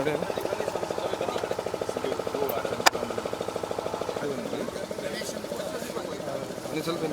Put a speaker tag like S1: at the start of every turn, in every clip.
S1: ನೋಡಿ ಸ್ವಲ್ಪ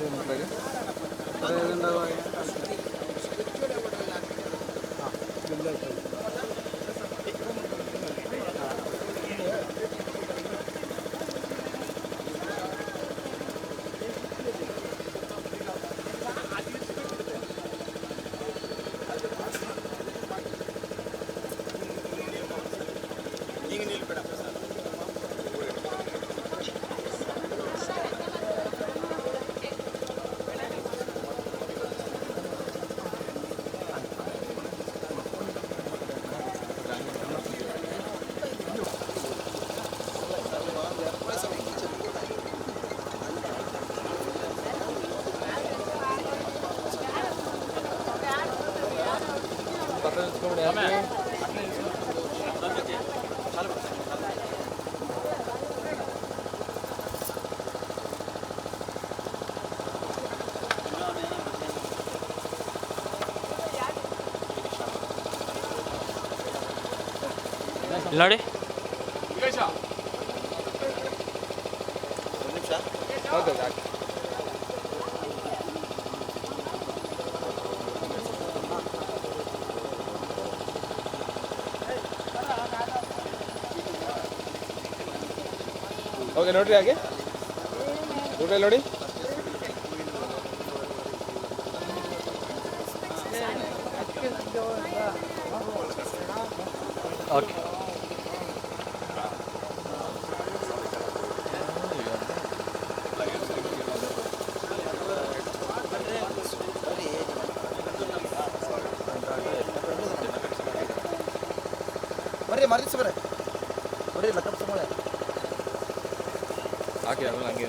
S2: ನೋಡಿ
S1: ಓಕೆ ನೋಡ್ರಿ ಹಾಗೆ ಗೂಗಲ್ ನೋಡಿ
S2: ಓಕೆ
S3: ಬರ್ರಿ ಮರ್ದಿಸಿ ಬರ್ರಿ ಬರ್ರಿ ಲಕ್ಕಪ್ಪ ಸಮಯ
S1: ಹಾಕಿ ಆಮೇಲೆ ಹಂಗೆ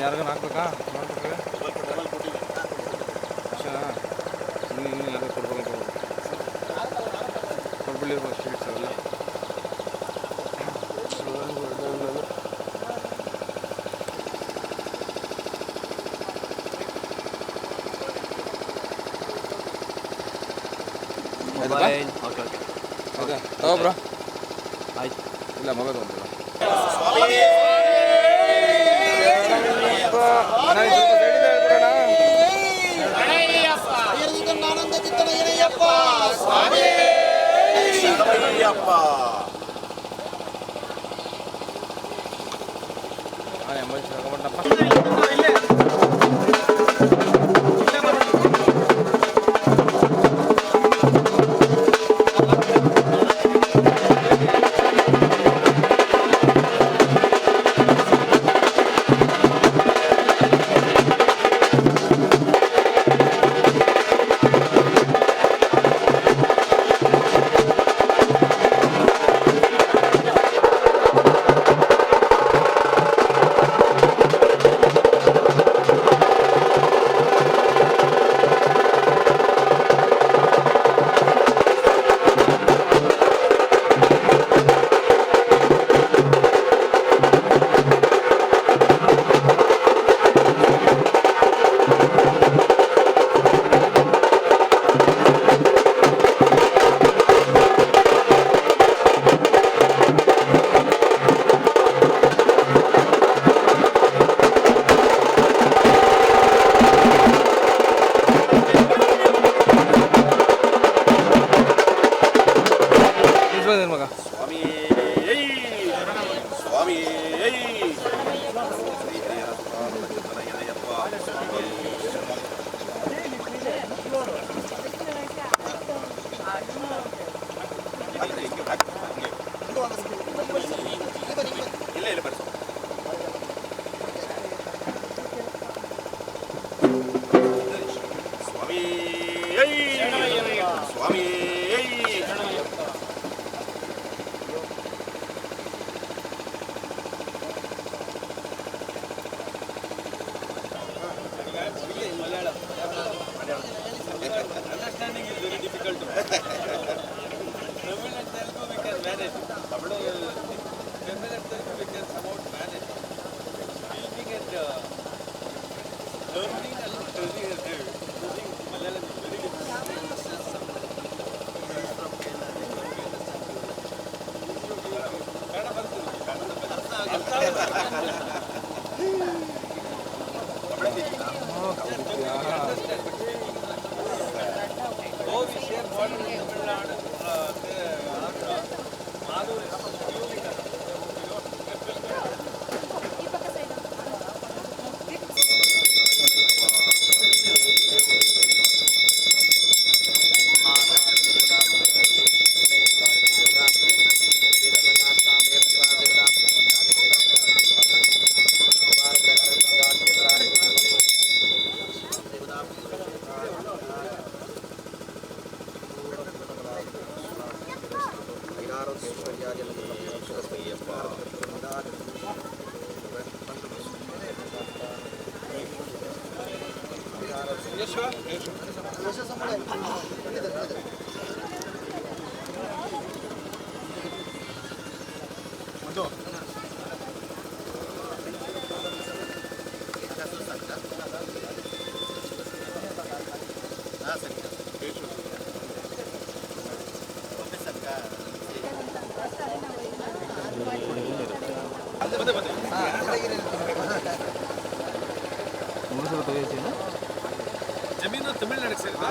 S1: ಯಾರಿಗ ಹಾಕ್ಬೇಕಾ ಇನ್ನು ಯಾರು ಕೊಡ್ಬೇಕು ಕೊಡ್ಬಿಡಿ ಸ್ವೀಟ್ಸ್ ಅವೆಲ್ಲ
S2: ಮೊಬೈಲ್ ಓಕೆ ಓಕೆ
S1: ಓಕೆ ತಗೋ ಬ್ರೋ
S2: ಆಯ್ತು
S1: ಇಲ್ಲ ಮೊಬೈಲ್ ತೊಗೊಂಡಿಲ್ಲ ಮಗ
S3: ಸ್ವಾಮಿ ಸ್ವಾಮಿ ಇಲ್ಲ ಇಲ್ಲ ಬರ್ಸೋ ಸ್ವಾಮಿ ಸ್ವಾಮಿ
S1: ಜಮೀನು ತಮಿಳ್ನಾಡಿಗೆ ಸೇರಿದ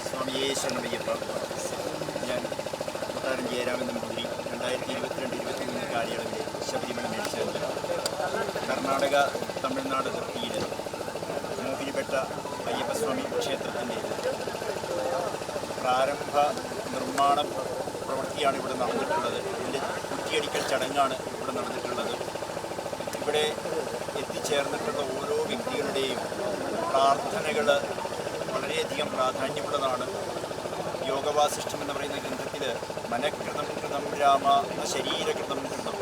S4: സ്വാമിയേ ശരണമയ്യപ്പ. ഞാൻ മുത്താരം ജയരാമൻ നമ്പൂതിരി 2022-23 കാലയളവിലെ ശബരിമല മേൽശാന്തി. കർണാടക തമിഴ്നാട് അതിർത്തിയിൽ മോഹിനിപ്പെട്ട അയ്യപ്പസ്വാമി ക്ഷേത്രത്തിൻ്റെ പ്രാരംഭ നിർമ്മാണ പ്രവൃത്തിയാണ് ഇവിടെ നടന്നിട്ടുള്ളത്. ഇതിൻ്റെ കുറ്റിയടിക്കൽ ചടങ്ങാണ് ഇവിടെ നടന്നിട്ടുള്ളത്. ഇവിടെ എത്തിച്ചേർന്നിട്ടുള്ള ഓരോ വ്യക്തികളുടെയും പ്രാർത്ഥനകൾ വളരെയധികം പ്രാധാന്യമുള്ളതാണ്. യോഗവാസിഷ്ഠം എന്ന് പറയുന്ന ഗ്രന്ഥത്തിൽ മനഃകൃതം കൃതം രാമ ശരീരകൃതം കൃതം,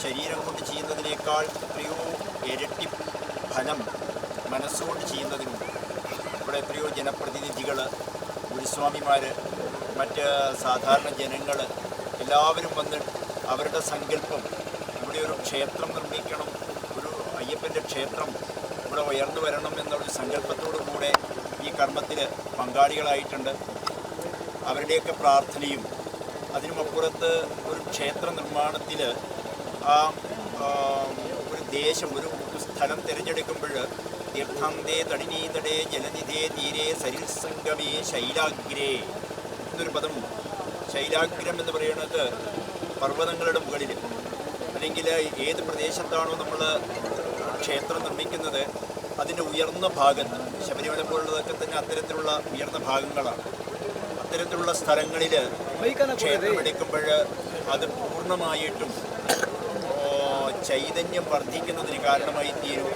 S4: ശരീരം കൊണ്ട് ചെയ്യുന്നതിനേക്കാൾ എത്രയോ ഇരട്ടി ഫലം മനസ്സുകൊണ്ട് ചെയ്യുന്നതിനുണ്ട്. ഇവിടെ എത്രയോ ജനപ്രതിനിധികൾ, ഗുരുസ്വാമിമാർ, മറ്റ് സാധാരണ ജനങ്ങൾ എല്ലാവരും വന്ന് അവരുടെ സങ്കല്പം ഇവിടെ ഒരു ക്ഷേത്രം നിർമ്മിക്കണം, ഒരു അയ്യപ്പൻ്റെ ക്ഷേത്രം ഇവിടെ ഉയർന്നു വരണം എന്നൊരു സങ്കല്പത്തോടു കൂടെ ഈ കർമ്മത്തിൽ പങ്കാളികളായിട്ടുണ്ട്. അവരുടെയൊക്കെ പ്രാർത്ഥനയും അതിനുമപ്പുറത്ത് ഒരു ക്ഷേത്ര നിർമ്മാണത്തിൽ ആ ഒരു ദേശം, ഒരു സ്ഥലം തിരഞ്ഞെടുക്കുമ്പോൾ തീർത്ഥാന്തേ തടിനീതടേ ജലനിധേ തീരെ സരിത്സംഗമേ ശൈലാഗ്രേ എന്നൊരു പദമുണ്ട്. ശൈലാഗ്രം എന്ന് പറയുന്നത് പർവ്വതങ്ങളുടെ മുകളിൽ, അല്ലെങ്കിൽ ഏത് പ്രദേശത്താണോ നമ്മൾ ക്ഷേത്രം നിർമ്മിക്കുന്നത് അതിൻ്റെ ഉയർന്ന ഭാഗത്ത്, ശബരിമല പോലുള്ളതൊക്കെ തന്നെ അത്തരത്തിലുള്ള ഉയർന്ന ഭാഗങ്ങളാണ്. അത്തരത്തിലുള്ള സ്ഥലങ്ങളിൽ ക്ഷേത്രം എടുക്കുമ്പോൾ അത് പൂർണ്ണമായിട്ടും ചൈതന്യം വർദ്ധിക്കുന്നതിന് കാരണമായി തീരും.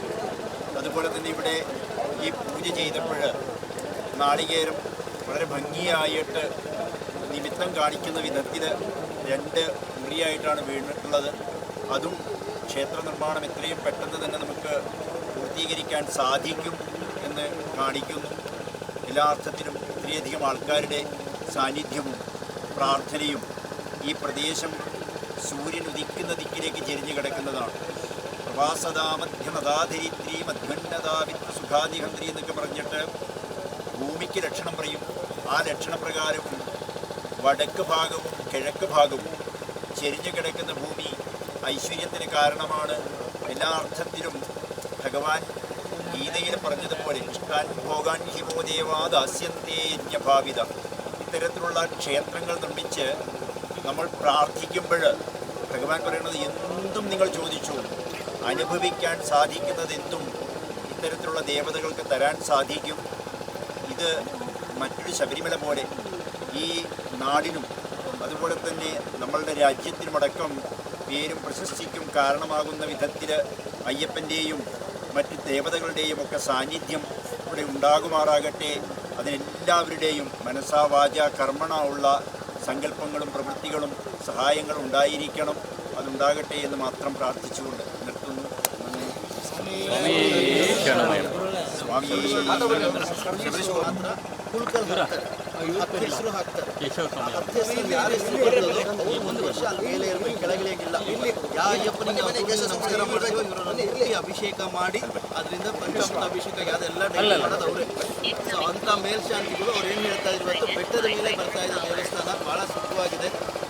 S4: അതുപോലെ തന്നെ ഇവിടെ ഈ പൂജ ചെയ്തപ്പോൾ നാളികേരം വളരെ ഭംഗിയായിട്ട് നിമിത്തം കാണിക്കുന്ന വിധത്തിൽ 2 മുറിയായിട്ടാണ് വീണിട്ടുള്ളത്. അതും ക്ഷേത്ര നിർമ്മാണം എത്രയും പെട്ടെന്ന് തന്നെ നമുക്ക് പൂർത്തീകരിക്കാൻ സാധിക്കും എന്ന് കാണിക്കുന്നു. എല്ലാ അർത്ഥത്തിലും ഇത്രയധികം ആൾക്കാരുടെ സാന്നിധ്യവും പ്രാർത്ഥനയും ഈ പ്രദേശം സൂര്യൻ ഉദിക്കുന്ന ദിക്കിലേക്ക് ചെരിഞ്ഞു കിടക്കുന്നതാണ്. പ്രവാസദാമധ്യമദാധരിത്രി മധ്വന്നദാവിത്ത് സുഖാദിഹന്ത്രി എന്നൊക്കെ പറഞ്ഞിട്ട് ഭൂമിക്ക് ലക്ഷണം പറയും. ആ ലക്ഷണപ്രകാരവും വടക്ക് ഭാഗവും കിഴക്ക് ഭാഗവും ചെരിഞ്ഞു കിടക്കുന്ന ഭൂമി ഐശ്വര്യത്തിന് കാരണമാണ്. എല്ലാ അർത്ഥത്തിലും ഭഗവാൻ ഗീതയിൽ പറഞ്ഞതുപോലെ ഇഷ്ടാൻ ഭോഗാൻ ഹിമോ ദേവാ ദാസ്യന്തേ യജ്ഞഭാവിത. ഇത്തരത്തിലുള്ള ക്ഷേത്രങ്ങൾ നിർമ്മിച്ച് നമ്മൾ പ്രാർത്ഥിക്കുമ്പോൾ ഭഗവാൻ പറയുന്നത് എന്തും നിങ്ങൾ ചോദിച്ചു, അനുഭവിക്കാൻ സാധിക്കുന്നത് എന്തും ഇത്തരത്തിലുള്ള ദേവതകൾക്ക് തരാൻ സാധിക്കും. ഇത് മറ്റൊരു ശബരിമല പോലെ ഈ നാടിനും അതുപോലെ തന്നെ നമ്മളുടെ രാജ്യത്തിനുമടക്കം പേരും പ്രശസ്തിക്കും കാരണമാകുന്ന വിധത്തിൽ അയ്യപ്പൻ്റെയും മറ്റ് ദേവതകളുടെയും ഒക്കെ സാന്നിധ്യം ഇവിടെ ഉണ്ടാകുമാറാകട്ടെ. അതിനെല്ലാവരുടെയും മനസാ വാച കർമ്മണ ഉള്ള സങ്കല്പങ്ങളും പ്രവൃത്തികളും സഹായങ്ങളും ഉണ്ടായിരിക്കണം. അതുണ്ടാകട്ടെ എന്ന് മാത്രം പ്രാർത്ഥിച്ചുകൊണ്ട് നിർത്തുന്നു.
S3: ಹೆಸರು ಹಾಕ್ತಾರೆ. ಒಂದು ವರ್ಷ ಅಲ್ಲಿ ಮೇಲೆ ಇರಬೇಕು, ಕೆಳಗಡೆ ಇಲ್ಲ. ಯಾವ ಅಯ್ಯಪ್ಪನಿಗೆ ನಮಸ್ಕಾರ ಮಾಡ್ತೀವೋ ಇವರನ್ನು ಅಭಿಷೇಕ ಮಾಡಿ ಅದರಿಂದ ಪಂಚಾಮೃತ ಅಭಿಷೇಕ ಅದೆಲ್ಲ ಡೈಲಿ ಮಾಡೋದು ಅವರೇ. ಸೊ ಅಂಥ ಮೇಲ್ಶಾಂತಿಗಳು ಅವ್ರು ಏನು ಹೇಳ್ತಾ ಇದ್ರು, ಇವತ್ತು ಬೆಟ್ಟದ ಮೇಲೆ ಬರ್ತಾ ಇದೆ ದೇವಸ್ಥಾನ, ಭಾಳ ಸುಖವಾಗಿದೆ,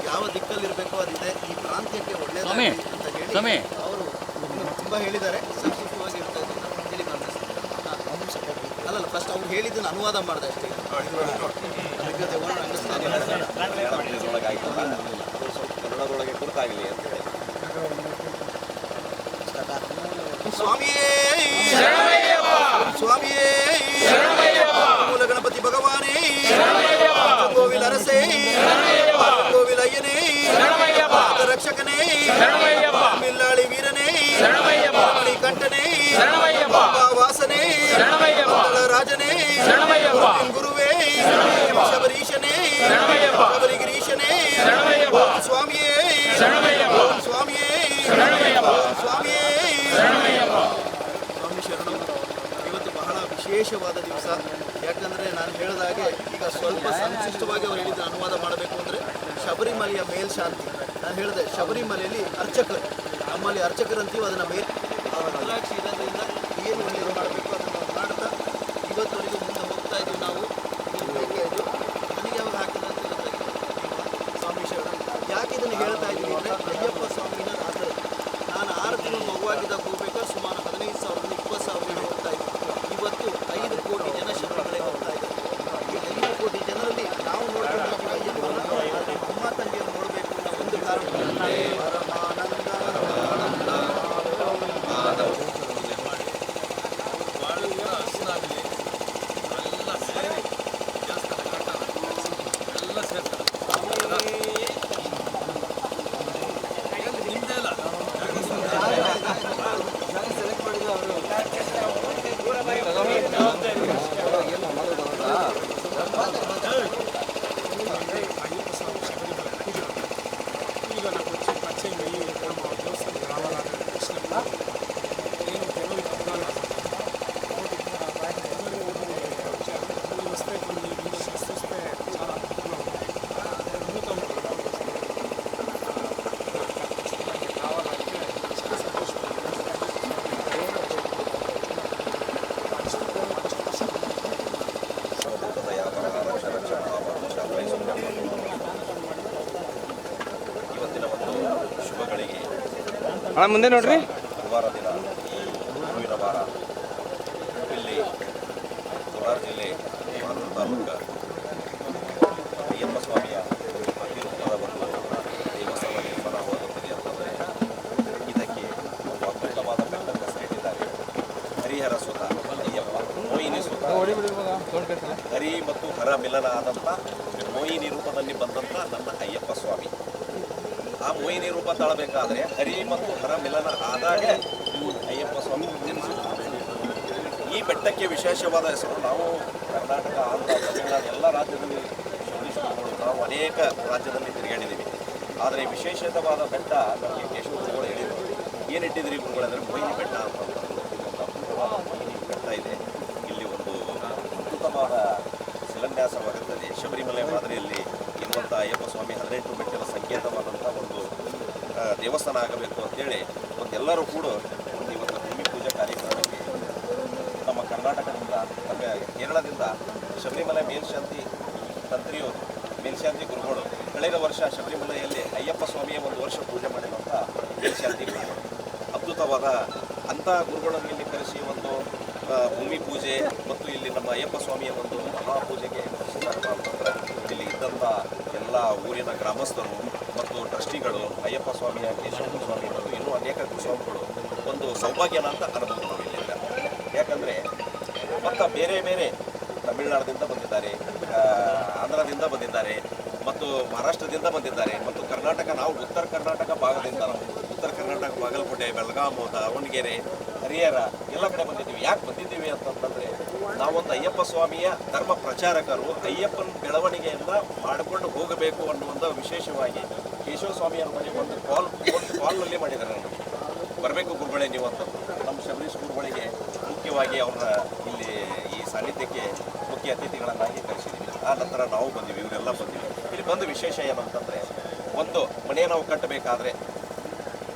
S3: ಯಾವ ದಿಕ್ಕಲ್ಲಿರಬೇಕು ಅದಿದೆ, ಈ ಪ್ರಾಂತ್ಯಕ್ಕೆ ಒಳ್ಳೆಯದಾಗಿ ಅಂತ ಹೇಳಿ ಅವರು ತುಂಬ ಹೇಳಿದ್ದಾರೆ. ಸಂತೋಷವಾಗಿ ಇರ್ತಾ ಇದ್ದಾರೆ. ಅಲ್ಲಲ್ಲ ಫಸ್ಟ್ ಅವರು ಹೇಳಿದ್ದನ್ನು ಅನುವಾದ ಮಾಡಿದೆ ಅಷ್ಟೇ.
S4: ಕನ್ನಡದೊಳಗೆ ಗುರುತಾಗಲಿ ಅಂತ ಹೇಳಿ.
S3: ಸ್ವಾಮಿಯೇ ಸ್ವಾಮಿಯೇ ಮೂಲ ಗಣಪತಿ ಭಗವಾನೇ ಗೋವಿಲ ಅರಸೇ ಗೋವಿಲ ಅಯ್ಯನೇ ರಕ್ಷಕನೇ ಮಿಲ್ಲಾಳಿ ವೀರನೇ ಮಣಿಕಂಠನೇ ವಾಸನೇ ರಾಜನೇ ಗುರುವೇ ಶಬರೀಶನೇ ಶಬರಿಗಿರೀಶನೇ ಸ್ವಾಮಿಯೇ ಸ್ವಾಮಿಯೇ ಸ್ವಾಮಿಯೇ ಸ್ವಾಮಿ ಶರಣು. ಇವತ್ತು ಬಹಳ ವಿಶೇಷವಾದ ದಿವಸ. ಯಾಕಂದರೆ ನಾನು ಹೇಳಿದಾಗೆ ಈಗ ಸ್ವಲ್ಪ ಸಂಕ್ಷಿಪ್ತವಾಗಿ ಅವರು ಹೇಳಿದ ಅನುವಾದ ಮಾಡಬೇಕು ಅಂದರೆ ಶಬರಿಮಲೆಯ ಮೇಲ್ಶಾಂತಿ. ನಾನು ಹೇಳಿದೆ ಶಬರಿಮಲೆಯಲ್ಲಿ ಅರ್ಚಕರು, ನಮ್ಮಲ್ಲಿ ಅರ್ಚಕರಂತೀವಿ, ಅದನ್ನು ರುದ್ರಾಕ್ಷಿ ಇರೋದ್ರಿಂದ ಏನು ನೀರು ಮಾಡಬೇಕು ಅದನ್ನು ಮಾಡ್ತಾ ಇವತ್ತವರೆಗೂ ಮುಂದೆ ಹೋಗ್ತಾ ಇದ್ದೀವಿ ನಾವು. ಇದು ನನಗೆ ಯಾವಾಗ ಹಾಕಿದ ಅಂತ ಗೊತ್ತಾಗಿಲ್ಲ. ಸ್ವಾಮಿ ಶರಣ ಯಾಕೆ ಇದನ್ನು ಹೇಳ್ತಾ ಇದ್ದೀವಿ ಅಂದರೆ ಅಯ್ಯಪ್ಪ ಸ್ವಾಮಿನ ರಾತ್ರಿ ನಾನು 6 ತಿಂಗಳು ಮಗುವಾಗಿದ್ದಾಗ ಹೋಗ್ಬೇಕಾದ್ರೆ ಸುಮಾರು 15,000 20,000 ಹೋಗ್ತಾ ಇದ್ವಿ. ಇವತ್ತು 5 ಕೋಟಿ ಜನ ಶಬರಿಮಲೆಗೆ ಹೋಗ್ತಾ ಇದ್ದಾರೆ. ಈ 5 ಕೋಟಿ ಜನರಲ್ಲಿ ನಾವು ನೋಡ್ಕೊಂಡಿದ್ದೀವಿ ಅಯ್ಯಪ್ಪನ, ಆದರೆ ಅಮ್ಮ ತಂಗಿಯನ್ನು ನೋಡಬೇಕು ಅನ್ನೋ ಒಂದು ಕಾರಣ
S5: ಮುಂದೆ ನೋಡ್ರಿ.
S4: ಗುರುವಾರ ದಿನ ಗುರುವಿನ ವಾರ ಇಲ್ಲಿ ಕೋಲಾರ ಜಿಲ್ಲೆ ಮಾಲೂರು ತಾಲೂಕು ಅಯ್ಯಪ್ಪ ಸ್ವಾಮಿಯ ಅತಿರೂಪದ ಒಂದು ದೇವಸ್ಥಾನ ನಿರ್ಮಾಣವಾಗುತ್ತದೆ ಅಂತಂದರೆ ಇದಕ್ಕೆ ಒಂದು ಅದ್ಭುತವಾದ ಬೆಟ್ಟದ ಹೆಸರಿಟ್ಟಿದ್ದಾರೆ. ಹರಿಹರ ಸುತ ಅಯ್ಯಪ್ಪ, ಮೋಹಿನಿ ಸುತ ಹರಿ ಮತ್ತು ಹರ ಮಿಲನ ಆದಂಥ ಮೋಹಿನಿ ರೂಪದಲ್ಲಿ ಬಂದಂಥ ನನ್ನ ಅಯ್ಯಪ್ಪ ಸ್ವಾಮಿ. ಆ ಮೋಹಿನಿ ರೂಪ ತಾಳಬೇಕಾದ್ರೆ ಹರಿ ಮತ್ತು ಹರ ಮಿಲನ ಆದಾಗ ಅಯ್ಯಪ್ಪ ಸ್ವಾಮಿ ಜನಿಸಿದ್ದಾರೆ. ಈ ಬೆಟ್ಟಕ್ಕೆ ವಿಶೇಷವಾದ ಹೆಸರು. ನಾವು ಕರ್ನಾಟಕ, ಆಂಧ್ರ, ತಮಿಳುನಾಡು ಎಲ್ಲ ರಾಜ್ಯದಲ್ಲಿ ಶಬರೀಶ್ವರಗಳು ನಾವು ಅನೇಕ ರಾಜ್ಯದಲ್ಲಿ ತಿರುಗಾಡಿದ್ದೀವಿ. ಆದರೆ ವಿಶೇಷವಾದ ಬೆಟ್ಟ ನಮಗೆ ಕೇಶವ ಗುರುಗಳು ಹೇಳಿದರು. ಏನಿಟ್ಟಿದ್ರಿ ಗುರುಗಳಂದರೆ ಮೋಹಿನಿ ಬೆಟ್ಟ ಅಂತ. ಒಂದು ಅದ್ಭುತವಾದ ಮೋಹಿನಿ ಬೆಟ್ಟ ಇದೆ. ಇಲ್ಲಿ ಒಂದು ಅದ್ಭುತವಾದ ಶಿಲಾನ್ಯಾಸವಾಗುತ್ತದೆ. ಶಬರಿಮಲೆ ಮಾದರಿಯಲ್ಲಿ ಇರುವಂಥ ಅಯ್ಯಪ್ಪ ಸ್ವಾಮಿ 18 ಬೆಟ್ಟದ ಸಂಕೇತವಾದಂಥ ಒಂದು ದೇವಸ್ಥಾನ ಆಗಬೇಕು ಅಂತೇಳಿ ಎಲ್ಲರೂ ಕೂಡ ಒಂದು ಇವತ್ತು ಭೂಮಿ ಪೂಜೆ ಕಾರ್ಯಕ್ರಮಕ್ಕೆ ನಮ್ಮ ಕರ್ನಾಟಕದಿಂದ, ನಮ್ಮ ಕೇರಳದಿಂದ ಶಬರಿಮಲೆ ಮೇಲ್ಶಾಂತಿ ತಂತ್ರಿಯವರು, ಮೇಲ್ಶಾಂತಿ ಗುರುಗಳು ಕಳೆದ ವರ್ಷ ಶಬರಿಮಲೆಯಲ್ಲಿ ಅಯ್ಯಪ್ಪ ಸ್ವಾಮಿಯ 1 ವರ್ಷ ಪೂಜೆ ಮಾಡಿರುವಂಥ ಮೇಲ್ಶಾಂತಿ ಗುರುಗಳು ಅದ್ಭುತವಾದ ಅಂಥ ಗುರುಗಳನ್ನು ಇಲ್ಲಿ ಕರೆಸಿ ಒಂದು ಭೂಮಿ ಪೂಜೆ ಮತ್ತು ಇಲ್ಲಿ ನಮ್ಮ ಅಯ್ಯಪ್ಪ ಸ್ವಾಮಿಯ ಒಂದು ಮಹಾಪೂಜೆಗೆ ಇಲ್ಲಿ ಇದ್ದಂಥ ಎಲ್ಲ ಊರಿನ ಗ್ರಾಮಸ್ಥರು ಮತ್ತು ಟ್ರಸ್ಟಿಗಳು, ಅಯ್ಯಪ್ಪ ಸ್ವಾಮಿಯ ಕೇಶವ ಸ್ವಾಮಿ ಮತ್ತು ಇನ್ನೂ ಅನೇಕ ಸ್ವಾಮಿಗಳು ಒಂದು ಸೌಭಾಗ್ಯನ ಅಂತ ಅನುಭವ ನಾವು ಇಲ್ಲಿಂದ. ಯಾಕಂದರೆ ಮತ್ತು ಬೇರೆ ಬೇರೆ ತಮಿಳುನಾಡಿನಿಂದ ಬಂದಿದ್ದಾರೆ, ಆಂಧ್ರದಿಂದ ಬಂದಿದ್ದಾರೆ ಮತ್ತು ಮಹಾರಾಷ್ಟ್ರದಿಂದ ಬಂದಿದ್ದಾರೆ ಮತ್ತು ಕರ್ನಾಟಕ, ನಾವು ಉತ್ತರ ಕರ್ನಾಟಕ ಭಾಗದಿಂದ, ನಾವು ಉತ್ತರ ಕರ್ನಾಟಕ ಬಾಗಲಕೋಟೆ, ಬೆಳಗಾವಿ, ದಾವಣಗೆರೆ, ಹರಿಹರ ಎಲ್ಲ ಕಡೆ ಬಂದಿದ್ದೀವಿ. ಯಾಕೆ ಬಂದಿದ್ದೀವಿ ಅಂತಂತಂದರೆ ನಾವೊಂದು ಅಯ್ಯಪ್ಪ ಸ್ವಾಮಿಯ ಧರ್ಮ ಪ್ರಚಾರಕರು, ಅಯ್ಯಪ್ಪನ ಬೆಳವಣಿಗೆಯನ್ನು ಮಾಡಿಕೊಂಡು ಹೋಗಬೇಕು ಅನ್ನುವಂಥ ವಿಶೇಷವಾಗಿ ಕೇಶವ ಸ್ವಾಮಿಯವ್ರ ಮನೆಗೆ ಒಂದು ಕಾಲ್ನಲ್ಲಿ ಮಾಡಿದ್ದಾರೆ. ನಮಗೆ ಬರಬೇಕು ಗುರುಗಳೇ ನೀವು ಅಂತ ನಮ್ಮ ಶಬರೀಶ್ ಗುರುಗಳಿಗೆ ಮುಖ್ಯವಾಗಿ ಅವ್ರನ್ನ ಇಲ್ಲಿ ಈ ಸಾನ್ನಿಧ್ಯಕ್ಕೆ ಮುಖ್ಯ ಅತಿಥಿಗಳನ್ನಾಗಿ ಕರೆಸಿದ್ದೀವಿ. ಆ ನಂತರ ನಾವು ಬಂದಿವಿ, ಇವರೆಲ್ಲ ಬಂದಿವಿ. ಇಲ್ಲಿ ಬಂದು ವಿಶೇಷ ಏನಂತಂದರೆ, ಒಂದು ಮನೆ ನಾವು ಕಟ್ಟಬೇಕಾದ್ರೆ,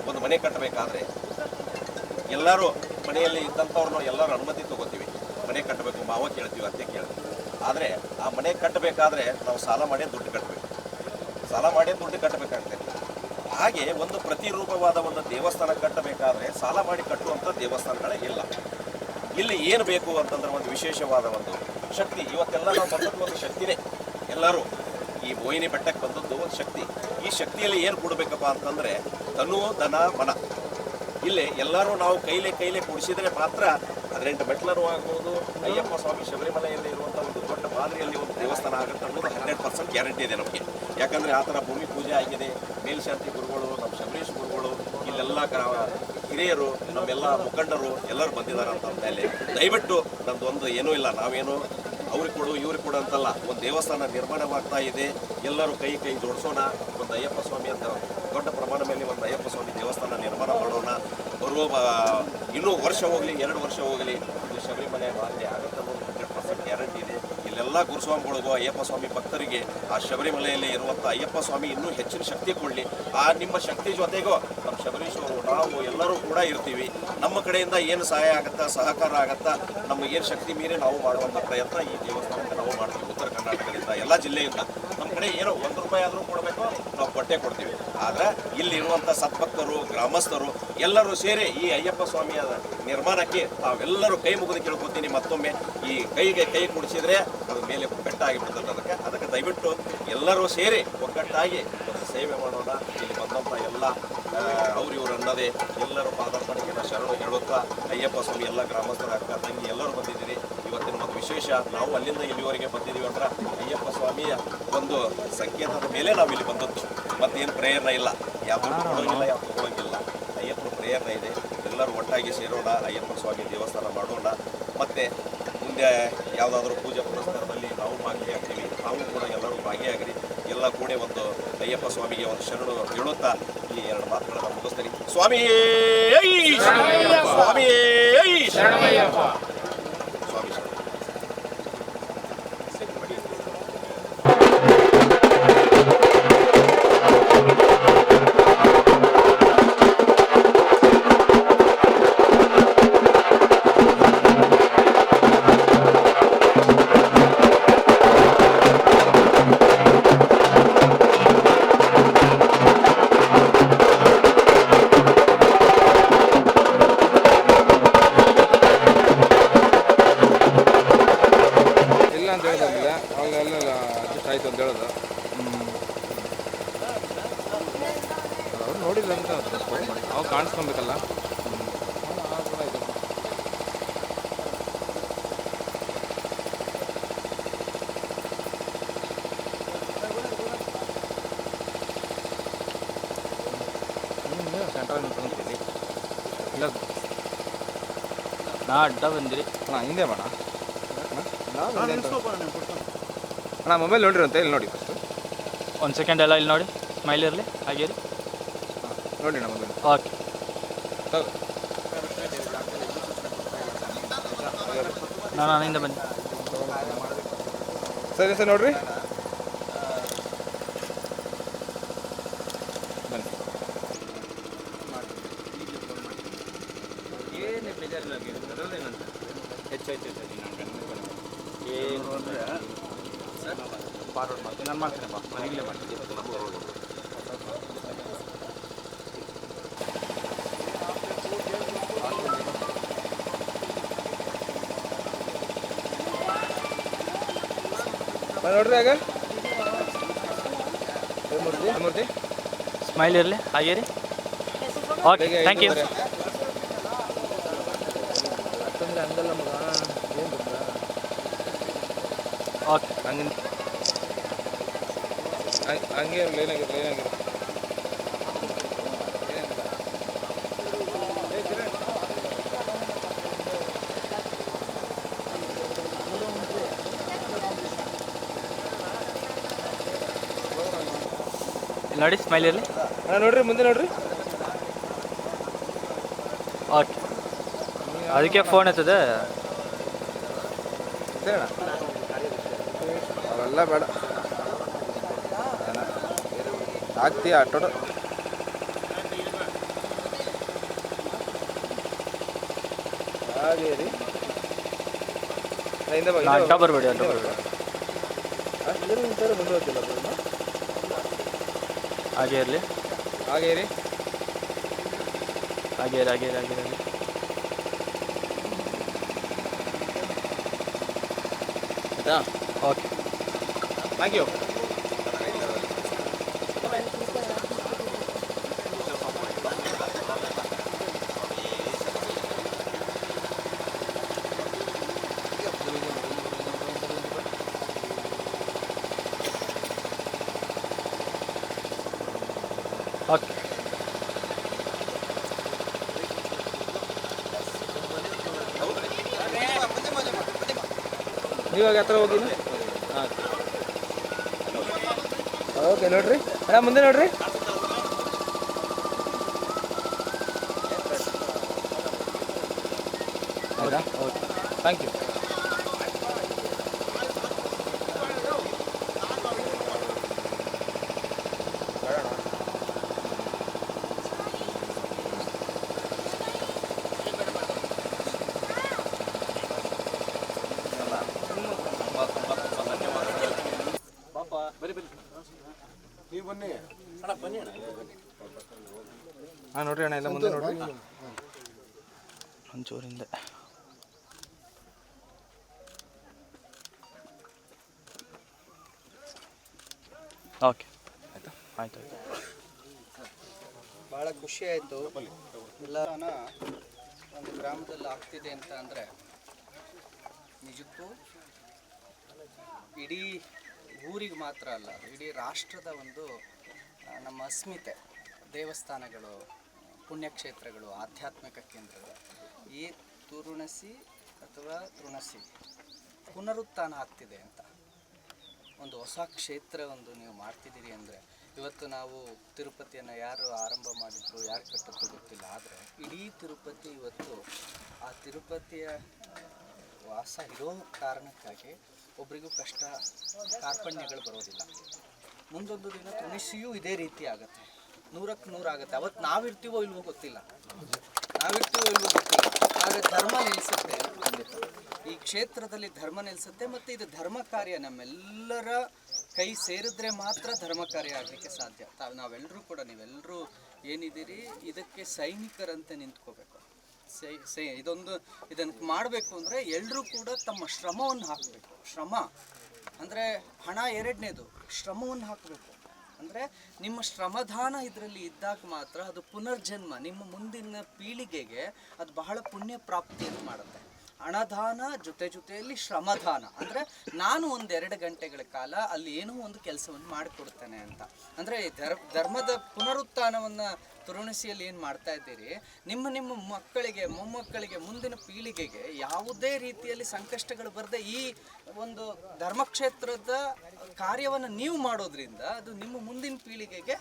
S4: ಒಂದು ಮನೆ ಕಟ್ಟಬೇಕಾದ್ರೆ ಎಲ್ಲರೂ ಮನೆಯಲ್ಲಿ ಇದ್ದಂಥವ್ರನ್ನ ಎಲ್ಲರೂ ಅನುಮತಿ ತೊಗೋತೀವಿ. ಮನೆ ಕಟ್ಟಬೇಕು, ಮಾವ ಕೇಳ್ತೀವಿ, ಅತ್ತೆ ಕೇಳ್ತೀವಿ. ಆದರೆ ಆ ಮನೆ ಕಟ್ಟಬೇಕಾದ್ರೆ ನಾವು ಸಾಲ ಮಾಡೇ ದುಡ್ಡು ಕಟ್ಟಬೇಕು, ಸಾಲ ಮಾಡೇ ದುಡ್ಡು ಕಟ್ಟಬೇಕಾಗ್ತದೆ. ಹಾಗೆ ಒಂದು ಪ್ರತಿರೂಪವಾದ ಒಂದು ದೇವಸ್ಥಾನ ಕಟ್ಟಬೇಕಾದ್ರೆ ಸಾಲ ಮಾಡಿ ಕಟ್ಟುವಂಥ ದೇವಸ್ಥಾನಗಳೇ ಇಲ್ಲ. ಇಲ್ಲಿ ಏನು ಬೇಕು ಅಂತಂದ್ರೆ ಒಂದು ವಿಶೇಷವಾದ ಒಂದು ಶಕ್ತಿ. ಇವತ್ತೆಲ್ಲ ನಾವು ಬಂದದ್ದು ಒಂದು ಶಕ್ತಿನೇ. ಎಲ್ಲರೂ ಈ ಮೋಹಿನಿ ಬೆಟ್ಟಕ್ಕೆ ಬಂದದ್ದು ಒಂದು ಶಕ್ತಿ. ಈ ಶಕ್ತಿಯಲ್ಲಿ ಏನು ಕೊಡಬೇಕಪ್ಪ ಅಂತಂದರೆ ತನು ಧನ ಮನ. ಇಲ್ಲಿ ಎಲ್ಲರೂ ನಾವು ಕೈಲೇ ಕೊಡಿಸಿದರೆ ಮಾತ್ರ 18 ಮೆಟ್ಲರೂ ಆಗ್ಬೋದು. ಅಯ್ಯಪ್ಪ ಸ್ವಾಮಿ ಶಬರಿಮಲೆಯಲ್ಲಿ ಇರುವಂಥ ಒಂದು ದೊಡ್ಡ ಮಾದರಿಯಲ್ಲಿ ಒಂದು ದೇವಸ್ಥಾನ ಆಗುತ್ತೆ ಅನ್ನೋದು 100% ಗ್ಯಾರಂಟಿ ಇದೆ ನಮಗೆ. ಯಾಕಂದರೆ ಆ ಥರ ಭೂಮಿ ಪೂಜೆ ಆಗಿದೆ. ಮೇಲ್ಶಾಂತಿ ಗುರುಗಳು, ನಮ್ಮ ಶಬರೀಶ್ ಗುರುಗಳು, ಇಲ್ಲೆಲ್ಲ ಹಿರಿಯರು, ನಮ್ಮೆಲ್ಲ ಮುಖಂಡರು ಎಲ್ಲರೂ ಬಂದಿದ್ದಾರೆ ಅಂತ ಅಂದಮೇಲೆ ದಯವಿಟ್ಟು ನಮ್ಮದೊಂದು ಏನೂ ಇಲ್ಲ, ನಾವೇನು ಅವ್ರಿಗೆ ಕೊಡು ಇವ್ರಿಗೆ ಕೊಡು ಅಂತಲ್ಲ. ಒಂದು ದೇವಸ್ಥಾನ ನಿರ್ಮಾಣವಾಗ್ತಾ ಇದೆ, ಎಲ್ಲರೂ ಕೈ ಜೋಡಿಸೋಣ. ಒಂದು ಅಯ್ಯಪ್ಪ ಸ್ವಾಮಿ ಅಂತ ದೊಡ್ಡ ಪ್ರಮಾಣ ಮೇಲೆ ಒಂದು ಅಯ್ಯಪ್ಪ ಸ್ವಾಮಿ ದೇವಸ್ಥಾನ ನಿರ್ಮಾಣ ಮಾಡೋಣ. ಬರುವ ಇನ್ನೂ ವರ್ಷ ಹೋಗಲಿ 2 ವರ್ಷ ಹೋಗಲಿ ಇದು ಶಬರಿಮಲೆ ಮಾತೆ ಆಗುತ್ತೆ ಅನ್ನೋದು 100% ಗ್ಯಾರಂಟಿ ಇದೆ. ಇಲ್ಲೆಲ್ಲ ಗುರುಸ್ವಾಮಿಗಳಿಗೂ ಅಯ್ಯಪ್ಪ ಸ್ವಾಮಿ ಭಕ್ತರಿಗೆ ಆ ಶಬರಿಮಲೆಯಲ್ಲಿ ಇರುವಂಥ ಅಯ್ಯಪ್ಪ ಸ್ವಾಮಿ ಇನ್ನೂ ಹೆಚ್ಚಿನ ಶಕ್ತಿ ಕೊಡಲಿ. ಆ ನಿಮ್ಮ ಶಕ್ತಿ ಜೊತೆಗೂ ನಮ್ಮ ಶಬರೀಶ್ವರು ನಾವು ಎಲ್ಲರೂ ಕೂಡ ಇರ್ತೀವಿ. ನಮ್ಮ ಕಡೆಯಿಂದ ಏನು ಸಹಾಯ ಆಗುತ್ತಾ, ಸಹಕಾರ ಆಗುತ್ತಾ, ನಮಗೇನು ಶಕ್ತಿ ಮೀರಿ ನಾವು ಮಾಡುವಂಥ ಪ್ರಯತ್ನ ಈ ದೇವಸ್ಥಾನಕ್ಕೆ ನಾವು ಮಾಡ್ತೀವಿ. ಉತ್ತರ ಕರ್ನಾಟಕದಿಂದ ಎಲ್ಲ ಜಿಲ್ಲೆಯಿಂದ ನಮ್ಮ ಕಡೆ ಏನೋ 1 ರೂಪಾಯಿ ಆದರೂ ಕೊಡಬೇಕು, ನಾವು ಕೊಡ್ತೀವಿ. ಆದರೆ ಇಲ್ಲಿರುವಂಥ ಸದ್ಭಕ್ತರು, ಗ್ರಾಮಸ್ಥರು ಎಲ್ಲರೂ ಸೇರಿ ಈ ಅಯ್ಯಪ್ಪ ಸ್ವಾಮಿಯ ನಿರ್ಮಾಣಕ್ಕೆ ತಾವೆಲ್ಲರೂ ಕೈ ಮುಗಿದು ಕೇಳ್ಕೊತೀನಿ. ಮತ್ತೊಮ್ಮೆ ಈ ಕೈ ಕುಡಿಸಿದ್ರೆ ಅದ್ರ ಮೇಲೆ ಬೆಟ್ಟ ಆಗಿಬಿಡ್ತದೆ. ಅದಕ್ಕೆ ದಯವಿಟ್ಟು ಎಲ್ಲರೂ ಸೇರಿ ಒಗ್ಗಟ್ಟಾಗಿ ಒಂದು ಸೇವೆ ಮಾಡೋಣ. ಇಲ್ಲಿ ಬಂದಂಥ ಎಲ್ಲ ಇವರು ಅನ್ನದೇ ಎಲ್ಲರೂ ಪಾದಾರ್ಪಣೆಗೆ ಶರಣು ಹೇಳುತ್ತಾ ಅಯ್ಯಪ್ಪ ಸ್ವಾಮಿ ಎಲ್ಲ ಗ್ರಾಮಸ್ಥರ ಅಕ್ಕ ತಂಗಿ ಎಲ್ಲರೂ ಬಂದಿದ್ದೀರಿ. ಇವತ್ತಿನ ಒಂದು ವಿಶೇಷ, ನಾವು ಅಲ್ಲಿಂದ ಇಲ್ಲಿವರೆಗೆ ಬಂದಿದ್ದೀವಿ ಅಂದ್ರೆ ಅಯ್ಯಪ್ಪ ಸ್ವಾಮಿಯ ಒಂದು ಸಂಕೇತದ ಮೇಲೆ ನಾವು ಇಲ್ಲಿ ಬಂದದ್ದು. ಮತ್ತೇನು ಪ್ರೇರಣೆ ಇಲ್ಲ, ಯಾವುದು ಕೊಡೋಂಗಿಲ್ಲ, ಯಾವುದು ತಗೊಳ್ಳೋಂಗಿಲ್ಲ. ಅಯ್ಯಪ್ಪನ ಪ್ರೇರಣೆ ಇದೆ. ಎಲ್ಲರೂ ಒಟ್ಟಾಗಿ ಸೇರೋಣ, ಅಯ್ಯಪ್ಪ ಸ್ವಾಮಿ ದೇವಸ್ಥಾನ ಮಾಡೋಣ. ಮತ್ತು ಮುಂದೆ ಯಾವುದಾದ್ರೂ ಪೂಜೆ ಪುರಸ್ಕಾರದಲ್ಲಿ ನಾವು ಭಾಗಿಯಾಗ್ತೀವಿ. ನಾವು ಕೂಡ ಎಲ್ಲರೂ ಭಾಗಿಯಾಗ್ರಿ. ಎಲ್ಲ ಕೂಡಿ ಒಂದು ಅಯ್ಯಪ್ಪ ಸ್ವಾಮಿಗೆ ಒಂದು ಶರಣು ಹೇಳುತ್ತಾ ಈ 2 ಮಾತುಗಳನ್ನು ಮುಗಿಸ್ತೀನಿ. ಸ್ವಾಮಿಯೇ ಸ್ವಾಮಿಯೇ ಶರಣಮಯ್ಯಪ್ಪ. ಸ್ವಾಮಿ ಶರಣ.
S1: ಅಡ್ಜಸ್ಟ್ ಆಯಿತು ಅಂತ ಹೇಳೋದು. ಅವ್ರು ನೋಡಿಲ್ಲ ಅಂತ ಅವ್ರು ಕಾಣಿಸ್ಕೊಬೇಕಲ್ಲ. ಸೆಂಟ್ರಲ್ ನಿಂತ್ಕೊಂತೀನಿ ಇಲ್ಲ, ನಾ ಅಡ್ಡ ಬಂದಿರಿ. ಹಿಂದೆ ಬೇಡ ಅಣ್ಣ, ಮೊಬೈಲ್ ನೋಡಿರಂತೆ. ಇಲ್ಲಿ ನೋಡಿ ಫಸ್ಟು
S2: 1 ಸೆಕೆಂಡ್ ಎಲ್ಲ ಇಲ್ಲಿ ನೋಡಿ. ಸ್ಮೈಲ್ ಇರಲಿ, ಹಾಗೆ
S1: ನೋಡಿ ಅಣ್ಣ ಮೊಬೈಲ್.
S2: ಓಕೆ, ನಾನು ಹಿಂದೆ ಬನ್ನಿ.
S1: ಸರಿ ಸರ್, ನೋಡ್ರಿ ಬನ್ನಿ. ಏನು ಬೇಜಾರಿಲ್ಲ, ಹೆಚ್ಚಾಯ್ತು ಏನು ಅಂದರೆ ಫಾರ್ವರ್ಡ್ ಮಾಡ್ತೀನಿ. ನಾನು ಮಾಡ್ತೀನಪ್ಪ, ಮನೆಗಲೇ ಮಾಡ್ತೀನಿ. ನೋಡ್ರಿ ಆಗ ಮೂರ್ತಿ
S2: ಸ್ಮೈಲ್ ಇರಲಿ, ಹಾಗೆ ರೀ. Okay, thank you.
S1: ಯಾಕಂದ್ರೆ ಹಂಗಲ್ಲ ಮಗ, ಏನು ಗೊತ್ತಾ,
S2: ಓಕೆ
S1: ಹಂಗೆ ಲೈನಾಗಿರು.
S2: ನೋಡಿ, ಸ್ಮೈಲ್ ಇರಲಿ.
S1: ನೋಡ್ರಿ ಮುಂದೆ ನೋಡ್ರಿ.
S2: ಓಕೆ, ಅದಕ್ಕೆ ಫೋನ್ ಎತ್ತದೆ.
S1: ಅವೆಲ್ಲ ಬೇಡ, ಆಗ್ತೀಯ ಟೋಟಲ್. ಹಾಗೆ ರೀ,
S2: ಅಡ್ಡ ಬರಬೇಡಿ, ಅಡ್ಡ ಬರಬೇಡಿ.
S1: ಮುಂದೆ ಹೋಗ್ತಿಲ್ಲ,
S2: ಹಾಗೆ ಇರಲಿ,
S1: ಹಾಗೆ ರೀ,
S2: ಹಾಗೆ ಇರಿ.
S1: ಆಯ್ತಾ?
S2: ಓಕೆ.
S1: Thank you.
S2: ಓಕೆ.
S1: ನೀವಾಗ ಹತ್ರ ಹೋಗಿ. ಹಾಂ ಓಕೆ ನೋಡ್ರಿ ಅಣ್ಣ, ಮುಂದೆ ನೋಡ್ರಿ. ಹೌದಾ? Okay, thank you. ಹಾಂ ನೋಡ್ರಿ ಅಣ್ಣ, ಎಲ್ಲ ಮುಂದೆ ನೋಡ್ರಿ.
S2: ಒಂಚೂರಿಂದ ಓಕೆ. ಆಯ್ತಾ? ಆಯ್ತು ಆಯ್ತು.
S5: ಭಾಳ ಖುಷಿ ಆಯಿತು. ಎಲ್ಲ ಒಂದು ಗ್ರಾಮದಲ್ಲಿ ಆಗ್ತಿದೆ ಅಂತ ಅಂದರೆ ನಿಜಕ್ಕೂ ಇಡೀ ಊರಿಗೆ ಮಾತ್ರ ಅಲ್ಲ, ಇಡೀ ರಾಷ್ಟ್ರದ ಒಂದು ನಮ್ಮ ಅಸ್ಮಿತೆ. ದೇವಸ್ಥಾನಗಳು, ಪುಣ್ಯಕ್ಷೇತ್ರಗಳು, ಆಧ್ಯಾತ್ಮಿಕ ಕೇಂದ್ರಗಳು, ಈ ತುರುಣಸಿ ಅಥವಾ ತೃಣಸಿ ಪುನರುತ್ಥಾನ ಆಗ್ತಿದೆ ಅಂತ ಒಂದು ಹೊಸ ಕ್ಷೇತ್ರ ಒಂದು ನೀವು ಮಾಡ್ತಿದ್ದೀರಿ ಅಂದರೆ, ಇವತ್ತು ನಾವು ತಿರುಪತಿಯನ್ನು ಯಾರು ಆರಂಭ ಮಾಡಿದ್ರು, ಯಾರು ಕಟ್ಟಿದ್ರು ಗೊತ್ತಿಲ್ಲ, ಆದರೆ ಇಡೀ ತಿರುಪತಿ ಇವತ್ತು ಆ ತಿರುಪತಿಯ ವಾಸ ಇರೋ ಕಾರಣಕ್ಕಾಗಿ ಒಬ್ರಿಗೂ ಕಷ್ಟ ಕಾರ್ಪಣ್ಯಗಳು ಬರೋದಿಲ್ಲ. ಮುಂದೊಂದು ದಿನ ತುಳಸಿಯೂ ಇದೇ ರೀತಿ ಆಗುತ್ತೆ, 100ಕ್ಕೆ 100 ಆಗುತ್ತೆ. ಅವತ್ತು ನಾವಿರ್ತೀವೋ ಇಲ್ವೋ ಗೊತ್ತಿಲ್ಲ, ಆದರೆ ಧರ್ಮ ನಿಲ್ಲಿಸುತ್ತೆ. ಖಂಡಿತ ಈ ಕ್ಷೇತ್ರದಲ್ಲಿ ಧರ್ಮ ನಿಲ್ಲಿಸುತ್ತೆ. ಮತ್ತು ಇದು ಧರ್ಮ ಕಾರ್ಯ, ನಮ್ಮೆಲ್ಲರ ಕೈ ಸೇರಿದ್ರೆ ಮಾತ್ರ ಧರ್ಮ ಕಾರ್ಯ ಆಗಲಿಕ್ಕೆ ಸಾಧ್ಯ. ನಾವೆಲ್ಲರೂ ಕೂಡ, ನೀವೆಲ್ಲರೂ ಏನಿದ್ದೀರಿ ಇದಕ್ಕೆ ಸೈನಿಕರಂತೆ ನಿಂತ್ಕೋಬೇಕು. ಇದನ್ನು ಮಾಡಬೇಕು ಅಂದರೆ ಎಲ್ಲರೂ ಕೂಡ ತಮ್ಮ ಶ್ರಮವನ್ನು ಹಾಕಬೇಕು. ಶ್ರಮ ಅಂದರೆ ಹಣ ಎರಡನೇದು, ಶ್ರಮವನ್ನು ಹಾಕಬೇಕು. ಅಂದರೆ ನಿಮ್ಮ ಶ್ರಮದಾನ ಇದರಲ್ಲಿ ಇದ್ದಾಗ ಮಾತ್ರ ಅದು ಪುನರ್ಜನ್ಮ, ನಿಮ್ಮ ಮುಂದಿನ ಪೀಳಿಗೆಗೆ ಅದು ಬಹಳ ಪುಣ್ಯ ಪ್ರಾಪ್ತಿಯನ್ನು ಮಾಡುತ್ತೆ. ಹಣದಾನ ಜೊತೆಯಲ್ಲಿ ಶ್ರಮದಾನ ಅಂದರೆ ನಾನು 1-2 ಗಂಟೆಗಳ ಕಾಲ ಅಲ್ಲಿ ಏನೋ ಒಂದು ಕೆಲಸವನ್ನು ಮಾಡಿಕೊಡ್ತೇನೆ ಅಂತ. ಅಂದರೆ ಧರ್ಮದ ಪುನರುತ್ಥಾನವನ್ನು ತುರುಣಿಸಿಯಲ್ಲಿ ಏನು ಮಾಡ್ತಾ ಇದ್ದೀರಿ, ನಿಮ್ಮ ಮಕ್ಕಳಿಗೆ, ಮೊಮ್ಮಕ್ಕಳಿಗೆ, ಮುಂದಿನ ಪೀಳಿಗೆಗೆ ಯಾವುದೇ ರೀತಿಯಲ್ಲಿ ಸಂಕಷ್ಟಗಳು ಬರದೆ ಈ ಒಂದು ಧರ್ಮಕ್ಷೇತ್ರದ ಕಾರ್ಯವನ್ನು ನೀವು ಮಾಡೋದ್ರಿಂದ ಅದು ನಿಮ್ಮ ಮುಂದಿನ ಪೀಳಿಗೆಗೆ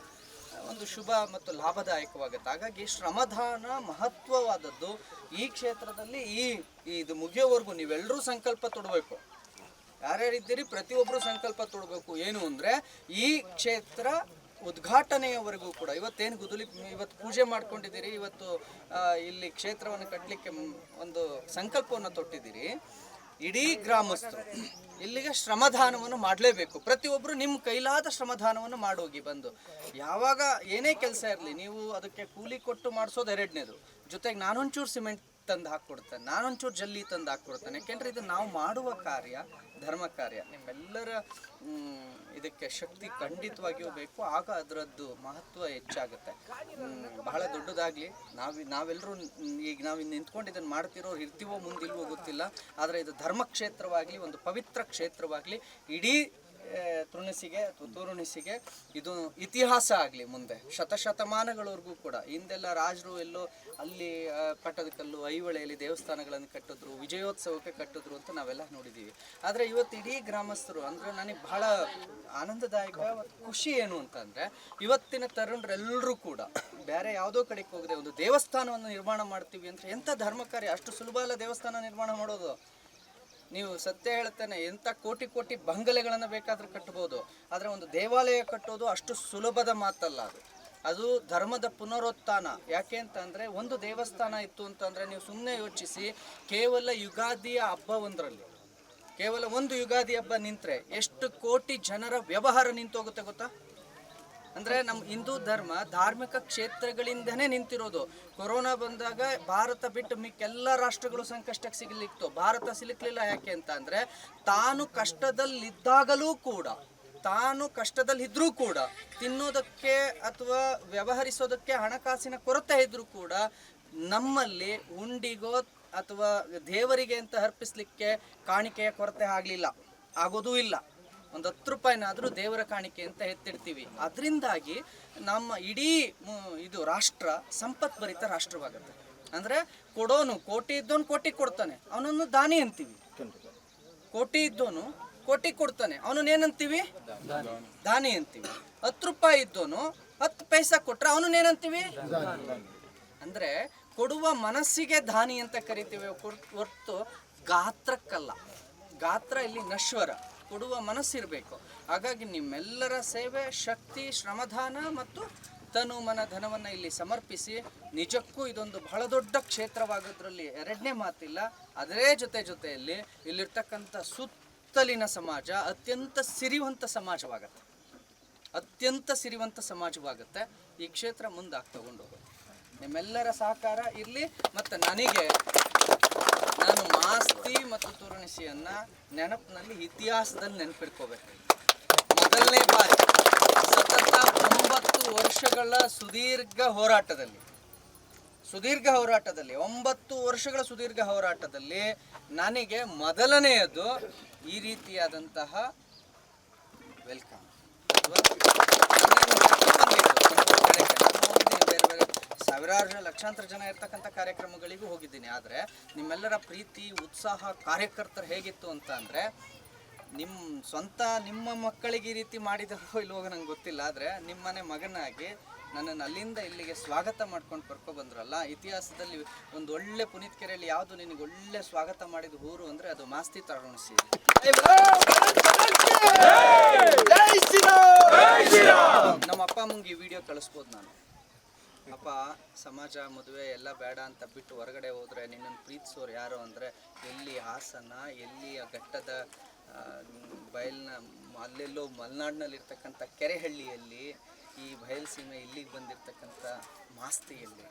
S5: ಒಂದು ಶುಭ ಮತ್ತು ಲಾಭದಾಯಕವಾಗುತ್ತೆ. ಹಾಗಾಗಿ ಶ್ರಮದಾನ ಮಹತ್ವವಾದದ್ದು. ಈ ಕ್ಷೇತ್ರದಲ್ಲಿ ಇದು ಮುಗಿಯೋವರೆಗೂ ನೀವೆಲ್ಲರೂ ಸಂಕಲ್ಪ ತೊಡಬೇಕು. ಯಾರ್ಯಾರಿದ್ದೀರಿ ಪ್ರತಿಯೊಬ್ಬರು ಸಂಕಲ್ಪ ತೊಡಬೇಕು. ಏನು ಅಂದರೆ ಈ ಕ್ಷೇತ್ರ ಉದ್ಘಾಟನೆಯವರೆಗೂ ಕೂಡ ಇವತ್ತು ಪೂಜೆ ಮಾಡ್ಕೊಂಡಿದ್ದೀರಿ, ಇವತ್ತು ಇಲ್ಲಿ ಕ್ಷೇತ್ರವನ್ನು ಕಟ್ಟಲಿಕ್ಕೆ ಒಂದು ಸಂಕಲ್ಪವನ್ನು ತೊಟ್ಟಿದ್ದೀರಿ. ಇಡೀ ಗ್ರಾಮಸ್ಥರು ಇಲ್ಲಿಗೆ ಶ್ರಮದಾನವನ್ನು ಮಾಡಲೇಬೇಕು. ಪ್ರತಿಯೊಬ್ಬರು ನಿಮ್ಮ ಕೈಲಾದ ಶ್ರಮದಾನವನ್ನು ಮಾಡೋಗಿ ಬಂದು. ಯಾವಾಗ ಏನೇ ಕೆಲಸ ಇರಲಿ, ನೀವು ಅದಕ್ಕೆ ಕೂಲಿ ಕೊಟ್ಟು ಮಾಡಿಸೋದು ಎರಡನೇದು, ಜೊತೆಗೆ ನಾನೊಂಚೂರು ಸಿಮೆಂಟ್ ತಂದು ಹಾಕ್ಕೊಡ್ತೇನೆ, ನಾನೊಂಚೂರು ಜಲ್ಲಿ ತಂದು ಹಾಕ್ಕೊಡ್ತೇನೆ. ಯಾಕೆಂದರೆ ಇದು ನಾವು ಮಾಡುವ ಕಾರ್ಯ ಧರ್ಮ ಕಾರ್ಯ. ನಿಮ್ಮೆಲ್ಲರ ಇದಕ್ಕೆ ಶಕ್ತಿ ಖಂಡಿತವಾಗಿಯೂ ಬೇಕು. ಆಗ ಅದರದ್ದು ಮಹತ್ವ ಹೆಚ್ಚಾಗುತ್ತೆ, ಬಹಳ ದೊಡ್ಡದಾಗಲಿ. ನಾವೆಲ್ಲರೂ ಈಗ ನಾವು ನಿಂತ್ಕೊಂಡು ಇದನ್ನು ಮಾಡ್ತಿರೋ ಇರ್ತೀವೋ ಮುಂದಿಲ್ವೋ ಗೊತ್ತಿಲ್ಲ, ಆದರೆ ಇದು ಧರ್ಮಕ್ಷೇತ್ರವಾಗಲಿ, ಒಂದು ಪವಿತ್ರ ಕ್ಷೇತ್ರವಾಗಲಿ, ಇಡೀ ತುರುಣಿಸಿಗೆ ಇದು ಇತಿಹಾಸ ಆಗಲಿ ಮುಂದೆ ಶತಮಾನಗಳವರೆಗೂ ಕೂಡ. ಹಿಂದೆಲ್ಲ ರಾಜರು ಎಲ್ಲೋ ಅಲ್ಲಿ ಪಟ್ಟದಕಲ್ಲು, ಐಹೊಳೆಯಲ್ಲಿ ದೇವಸ್ಥಾನಗಳನ್ನು ಕಟ್ಟಿದ್ರು, ವಿಜಯೋತ್ಸವಕ್ಕೆ ಕಟ್ಟಿದ್ರು ಅಂತ ನಾವೆಲ್ಲ ನೋಡಿದ್ದೀವಿ. ಆದರೆ ಇವತ್ತು ಇಡೀ ಗ್ರಾಮಸ್ಥರು ಅಂದರೆ ನನಗೆ ಬಹಳ ಆನಂದದಾಯಕ ಖುಷಿ ಏನು ಅಂತಂದರೆ, ಇವತ್ತಿನ ತರುಣರೆಲ್ಲರೂ ಕೂಡ ಬೇರೆ ಯಾವುದೋ ಕಡೆಗೆ ಹೋಗದೆ ಒಂದು ದೇವಸ್ಥಾನವನ್ನು ನಿರ್ಮಾಣ ಮಾಡ್ತೀವಿ ಅಂದರೆ ಎಂಥ ಧರ್ಮ ಕಾರ್ಯ. ಅಷ್ಟು ಸುಲಭ ಅಲ್ಲ ದೇವಸ್ಥಾನ ನಿರ್ಮಾಣ ಮಾಡೋದು. ನೀವು ಸತ್ಯ ಹೇಳ್ತೇನೆ, ಎಂಥ ಕೋಟಿ ಬಂಗಲೆಗಳನ್ನು ಬೇಕಾದರೂ ಕಟ್ಬೋದು, ಆದರೆ ಒಂದು ದೇವಾಲಯ ಕಟ್ಟೋದು ಅಷ್ಟು ಸುಲಭದ ಮಾತಲ್ಲ. ಅದು ಧರ್ಮದ ಪುನರುತ್ಥಾನ. ಯಾಕೆ ಅಂತಂದರೆ, ಒಂದು ದೇವಸ್ಥಾನ ಇತ್ತು ಅಂತಂದರೆ ನೀವು ಸುಮ್ಮನೆ ಯೋಚಿಸಿ, ಕೇವಲ ಯುಗಾದಿಯ ಹಬ್ಬ ಒಂದರಲ್ಲಿ, ಕೇವಲ ಒಂದು ಯುಗಾದಿ ಹಬ್ಬ ನಿಂತರೆ ಎಷ್ಟು ಕೋಟಿ ಜನರ ವ್ಯವಹಾರ ನಿಂತೋಗುತ್ತೆ ಗೊತ್ತಾ? ಅಂದರೆ ನಮ್ಮ ಹಿಂದೂ ಧರ್ಮ ಧಾರ್ಮಿಕ ಕ್ಷೇತ್ರಗಳಿಂದನೇ ನಿಂತಿರೋದು. ಕೊರೋನಾ ಬಂದಾಗ ಭಾರತ ಬಿಟ್ಟು ಮಿಕ್ಕೆಲ್ಲ ರಾಷ್ಟ್ರಗಳು ಸಂಕಷ್ಟಕ್ಕೆ ಸಿಗಲಿಕ್ತು, ಭಾರತ ಸಿಲುಕಲಿಲ್ಲ. ಯಾಕೆ ಅಂತ ಅಂದರೆ ತಾನು ಕಷ್ಟದಲ್ಲಿದ್ದಾಗಲೂ ಕೂಡ, ತಾನು ಕಷ್ಟದಲ್ಲಿದ್ದರೂ ಕೂಡ, ತಿನ್ನೋದಕ್ಕೆ ಅಥವಾ ವ್ಯವಹರಿಸೋದಕ್ಕೆ ಹಣಕಾಸಿನ ಕೊರತೆ ಇದ್ದರೂ ಕೂಡ ನಮ್ಮಲ್ಲಿ ಉಂಡಿಗೋ ಅಥವಾ ದೇವರಿಗೆ ಅಂತ ಅರ್ಪಿಸ್ಲಿಕ್ಕೆ ಕಾಣಿಕೆಯ ಕೊರತೆ ಆಗಲಿಲ್ಲ, ಆಗೋದೂ ಇಲ್ಲ. ಒಂದು 10 ರೂಪಾಯಿನಾದರೂ ದೇವರ ಕಾಣಿಕೆ ಅಂತ ಎತ್ತಿಡ್ತೀವಿ. ಅದರಿಂದಾಗಿ ನಮ್ಮ ಇಡೀ ಇದು ರಾಷ್ಟ್ರ ಸಂಪತ್ಭರಿತ ರಾಷ್ಟ್ರವಾಗುತ್ತೆ. ಅಂದರೆ ಕೊಡೋನು ಕೋಟಿ ಇದ್ದವನು ಕೋಟಿ ಕೊಡ್ತಾನೆ, ಅವನನ್ನು ದಾನಿ ಅಂತೀವಿ. ಕೋಟಿ ಇದ್ದವನು ಕೋಟಿ ಕೊಡ್ತಾನೆ, ಅವನನ್ನೇನಂತೀವಿ? ದಾನಿ ಅಂತೀವಿ. 10 ರೂಪಾಯಿ ಇದ್ದವನು 10 ಪೈಸಾ ಕೊಟ್ರೆ ಅವನನ್ನೇನಂತೀವಿ? ಅಂದರೆ ಕೊಡುವ ಮನಸ್ಸಿಗೆ ದಾನಿ ಅಂತ ಕರಿತೀವಿ ಹೊರತು ಗಾತ್ರಕ್ಕಲ್ಲ. ಗಾತ್ರ ಇಲ್ಲಿ ನಶ್ವರ, ಕೊಡುವ ಮನಸ್ಸಿರಬೇಕು. ಹಾಗಾಗಿ ನಿಮ್ಮೆಲ್ಲರ ಸೇವೆ, ಶಕ್ತಿ, ಶ್ರಮದಾನ ಮತ್ತು ತನು ಮನ ಧನವನ್ನು ಇಲ್ಲಿ ಸಮರ್ಪಿಸಿ, ನಿಜಕ್ಕೂ ಇದೊಂದು ಬಹಳ ದೊಡ್ಡ ಕ್ಷೇತ್ರವಾಗೋದ್ರಲ್ಲಿ ಎರಡನೇ ಮಾತಿಲ್ಲ. ಅದರ ಜೊತೆಯಲ್ಲಿ ಇಲ್ಲಿರ್ತಕ್ಕಂಥ ಸುತ್ತಲಿನ ಸಮಾಜ ಅತ್ಯಂತ ಸಿರಿವಂತ ಸಮಾಜವಾಗತ್ತೆ, ಅತ್ಯಂತ ಸಿರಿವಂತ ಸಮಾಜವಾಗುತ್ತೆ. ಈ ಕ್ಷೇತ್ರ ಮುಂದಾಗಿ ತಗೊಂಡು ಹೋಗೋದು ನಿಮ್ಮೆಲ್ಲರ ಸಹಕಾರ ಇರಲಿ. ಮತ್ತು ನಾನು ಮಾಸ್ತಿ ಮತ್ತು ತುರುಣಿಸಿಯನ್ನ ನೆನಪಿನಲ್ಲಿ ಇತಿಹಾಸದಲ್ಲಿ ನೆನಪಿಟ್ಕೋಬೇಕು. ಮೊದಲನೇ ಬಾರಿ ಸತತ 9 ವರ್ಷಗಳ ಸುದೀರ್ಘ ಹೋರಾಟದಲ್ಲಿ 9 ವರ್ಷಗಳ ಸುದೀರ್ಘ ಹೋರಾಟದಲ್ಲಿ ನನಗೆ ಮೊದಲನೆಯದು ಈ ರೀತಿಯಾದಂತಹ ವೆಲ್ಕಮ್. ಬೇರೆ ಬೇರೆ ಸಾವಿರಾರು ಲಕ್ಷಾಂತರ ಜನ ಇರ್ತಕ್ಕಂಥ ಕಾರ್ಯಕ್ರಮಗಳಿಗೂ ಹೋಗಿದ್ದೀನಿ. ಆದರೆ ನಿಮ್ಮೆಲ್ಲರ ಪ್ರೀತಿ, ಉತ್ಸಾಹ, ಕಾರ್ಯಕರ್ತರು ಹೇಗಿತ್ತು ಅಂತ ಅಂದರೆ, ನಿಮ್ಮ ಮಕ್ಕಳಿಗೆ ಈ ರೀತಿ ಮಾಡಿದರೋ ಇಲ್ಲವೋ ನಂಗೆ ಗೊತ್ತಿಲ್ಲ. ಆದರೆ ನಿಮ್ಮನೆ ಮಗನಾಗಿ ನನ್ನನ್ನು ಅಲ್ಲಿಂದ ಇಲ್ಲಿಗೆ ಸ್ವಾಗತ ಮಾಡ್ಕೊಂಡು ಕರ್ಕೊಬಂದ್ರಲ್ಲ, ಇತಿಹಾಸದಲ್ಲಿ ಒಂದು ಒಳ್ಳೆ ಪುನೀತ್ ಕೆರೆಯಲ್ಲಿ ಯಾವುದು ನಿನಗೆ ಒಳ್ಳೆ ಸ್ವಾಗತ ಮಾಡಿದ ಊರು ಅಂದರೆ ಅದು ಮಾಸ್ತಿ ತರುಣಿಸಿ. ನಮ್ಮ ಅಪ್ಪ ಅಮ್ಮಂಗೆ ಈ ವಿಡಿಯೋ ಕಳಿಸ್ಬೋದು. ನಾನು ಅಪ್ಪ, ಸಮಾಜ ಮದುವೆ ಎಲ್ಲ ಬೇಡ ಅಂತ ಬಿಟ್ಟು ಹೊರಗಡೆ ಹೋದರೆ ನಿನ್ನನ್ನು ಪ್ರೀತಿಸೋರು ಯಾರು ಅಂದರೆ ಎಲ್ಲಿ ಹಾಸನ, ಎಲ್ಲಿ ಆ ಘಟ್ಟದ ಬಯಲಿನ ಅಲ್ಲೆಲ್ಲೋ ಮಲೆನಾಡಿನಲ್ಲಿರ್ತಕ್ಕಂಥ ಕೆರೆಹಳ್ಳಿಯಲ್ಲಿ, ಈ ಬಯಲುಸೀಮೆ ಇಲ್ಲಿಗೆ ಬಂದಿರತಕ್ಕಂಥ ಮಾಸ್ತಿಯಲ್ಲಿ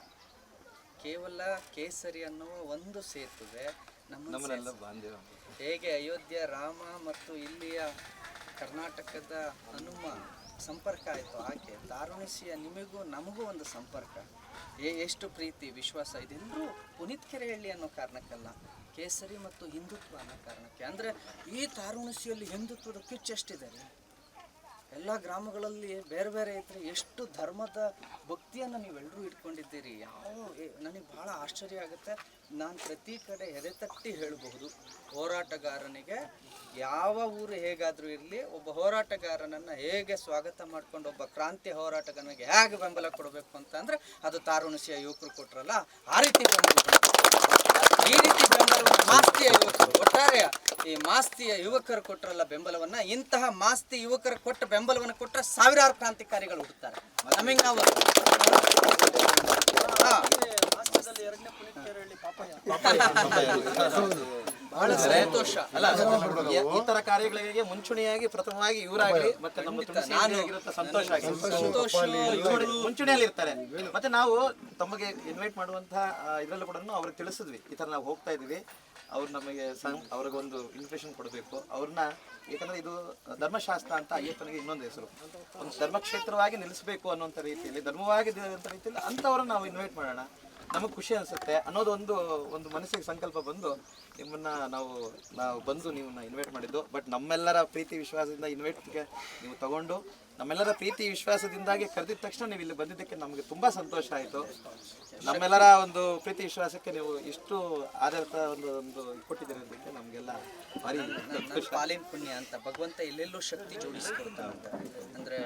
S5: ಕೇವಲ ಕೇಸರಿ ಅನ್ನುವ ಒಂದು ಸೇತುವೆ ನಮ್ಮನ್ನೆಲ್ಲ ಬಾಂಧವ್ಯ. ಹೇಗೆ ಅಯೋಧ್ಯೆ ರಾಮ ಮತ್ತು ಇಲ್ಲಿಯ ಕರ್ನಾಟಕದ ಹನುಮ ಸಂಪರ್ಕ ಆಯಿತು, ಹಾಗೆ ತಾರುಣಿಸಿಯ ನಿಮಗೂ ನಮಗೂ ಒಂದು ಸಂಪರ್ಕ. ಎಷ್ಟು ಪ್ರೀತಿ, ವಿಶ್ವಾಸ, ಇದೆಲ್ಲರೂ ಪುನೀತ್ ಕೆರೆಹಳ್ಳಿ ಅನ್ನೋ ಕಾರಣಕ್ಕಲ್ಲ, ಕೇಸರಿ ಮತ್ತು ಹಿಂದುತ್ವ ಅನ್ನೋ ಕಾರಣಕ್ಕೆ. ಅಂದರೆ ಈ ತಾರುಣಿಸಿಯಲ್ಲಿ ಹಿಂದುತ್ವದ ಕಿಚ್ಚೆಷ್ಟಿದೆ. ಎಲ್ಲ ಗ್ರಾಮಗಳಲ್ಲಿ ಬೇರೆ ಬೇರೆ ಇದ್ದರೆ ಎಷ್ಟು ಧರ್ಮದ ಭಕ್ತಿಯನ್ನು ನೀವೆಲ್ಲರೂ ಇಟ್ಕೊಂಡಿದ್ದೀರಿ. ನನಗೆ ಭಾಳ ಆಶ್ಚರ್ಯ ಆಗುತ್ತೆ. ನಾನು ಪ್ರತಿ ಕಡೆ ಎದೆತಟ್ಟಿ ಹೇಳಬಹುದು, ಹೋರಾಟಗಾರನಿಗೆ ಯಾವ ಊರು ಹೇಗಾದರೂ ಇರಲಿ, ಒಬ್ಬ ಹೋರಾಟಗಾರನನ್ನು ಹೇಗೆ ಸ್ವಾಗತ ಮಾಡ್ಕೊಂಡು ಒಬ್ಬ ಕ್ರಾಂತಿ ಹೋರಾಟಗಾರನಿಗೆ ಹೇಗೆ ಬೆಂಬಲ ಕೊಡಬೇಕು ಅಂತ ಅಂದರೆ ಅದು ತಾರುಣಿಸಿಯ ಯುವಕರು ಕೊಟ್ಟರಲ್ಲ, ಆ ರೀತಿ ಬೆಂಬಲ, ಈ ರೀತಿ ಬೆಂಬಲವನ್ನು ಮಾಸ್ತಿಯ ಯುವಕರು, ಒಟ್ಟಾರೆ ಈ ಮಾಸ್ತಿಯ ಯುವಕರು ಕೊಟ್ಟರಲ್ಲ ಬೆಂಬಲವನ್ನು, ಇಂತಹ ಮಾಸ್ತಿ ಯುವಕರು ಕೊಟ್ಟ ಬೆಂಬಲವನ್ನು ಕೊಟ್ಟರೆ ಸಾವಿರಾರು ಕ್ರಾಂತಿಕಾರಿಗಳು ಹುಟ್ಟುತ್ತಾರೆ. ನಮಗೆ ನಾವು ಬಹಳ ಸಂತೋಷ ಅಲ್ಲ,
S3: ಈ ತರ ಕಾರ್ಯಗಳಿಗೆ ಮುಂಚೂಣಿಯಾಗಿ ಪ್ರಥಮವಾಗಿ ಇವರಾಗಲಿ ಮತ್ತೆ ನಮ್ಮ ಸಂತೋಷ ಮುಂಚೂಣಿಯಲ್ಲಿ ಇರ್ತಾರೆ. ಮತ್ತೆ ನಾವು ತಮಗೆ ಇನ್ವೈಟ್ ಮಾಡುವಂತಹ ಇದರಲ್ಲೂ ಕೂಡ ಅವ್ರಿಗೆ ತಿಳಿಸಿದ್ವಿ, ಈ ತರ ನಾವು ಹೋಗ್ತಾ ಇದೀವಿ, ಅವ್ರು ನಮಗೆ ಅವ್ರಿಗೊಂದು ಇನ್ವಿಟೇಷನ್ ಕೊಡಬೇಕು ಅವ್ರನ್ನ. ಯಾಕಂದ್ರೆ ಇದು ಧರ್ಮಶಾಸ್ತ್ರ ಅಂತ ಅಯ್ಯಪ್ಪನಿಗೆ ಇನ್ನೊಂದು ಹೆಸರು, ಒಂದು ಧರ್ಮಕ್ಷೇತ್ರವಾಗಿ ನಿಲ್ಲಿಸಬೇಕು ಅನ್ನೋಂಥ ರೀತಿಯಲ್ಲಿ, ಧರ್ಮವಾಗಿ ಅಂತ ರೀತಿಯಲ್ಲಿ ಅಂಥವ್ರನ್ನ ನಾವು ಇನ್ವೈಟ್ ಮಾಡೋಣ, ನಮಗೆ ಖುಷಿ ಅನಿಸುತ್ತೆ ಅನ್ನೋದು ಒಂದು ಮನಸ್ಸಿಗೆ ಸಂಕಲ್ಪ ಬಂದು ನಿಮ್ಮನ್ನ ನಾವು ಬಂದು ನಿಮ್ಮನ್ನ ಇನ್ವೈಟ್ ಮಾಡಿದ್ದು. ಬಟ್ ನಮ್ಮೆಲ್ಲರ ಪ್ರೀತಿ ವಿಶ್ವಾಸದಿಂದ ಇನ್ವೈಟ್ಗೆ ನೀವು ತಗೊಂಡು, ನಮ್ಮೆಲ್ಲರ ಪ್ರೀತಿ ವಿಶ್ವಾಸದಿಂದಾಗಿ ಕರೆದಿದ ತಕ್ಷಣ ನೀವು ಇಲ್ಲಿ ಬಂದಿದ್ದಕ್ಕೆ ನಮಗೆ ತುಂಬ ಸಂತೋಷ ಆಯಿತು. ನಮ್ಮೆಲ್ಲರ ಒಂದು ಪ್ರೀತಿ ವಿಶ್ವಾಸಕ್ಕೆ ನೀವು ಇಷ್ಟು ಆಧಾರಿತ ಒಂದು ಕೊಟ್ಟಿದ್ದೀರಿ ಅದಕ್ಕೆ ನಮಗೆಲ್ಲ ಭಾರಿ
S5: ಪಾಲಿನ ಪುಣ್ಯ ಅಂತ. ಭಗವಂತ ಎಲ್ಲೆಲ್ಲೂ ಶಕ್ತಿ ಜೋಡಿಸಿಕೊಡ್ತಾ ಅಂತ. ಅಂದರೆ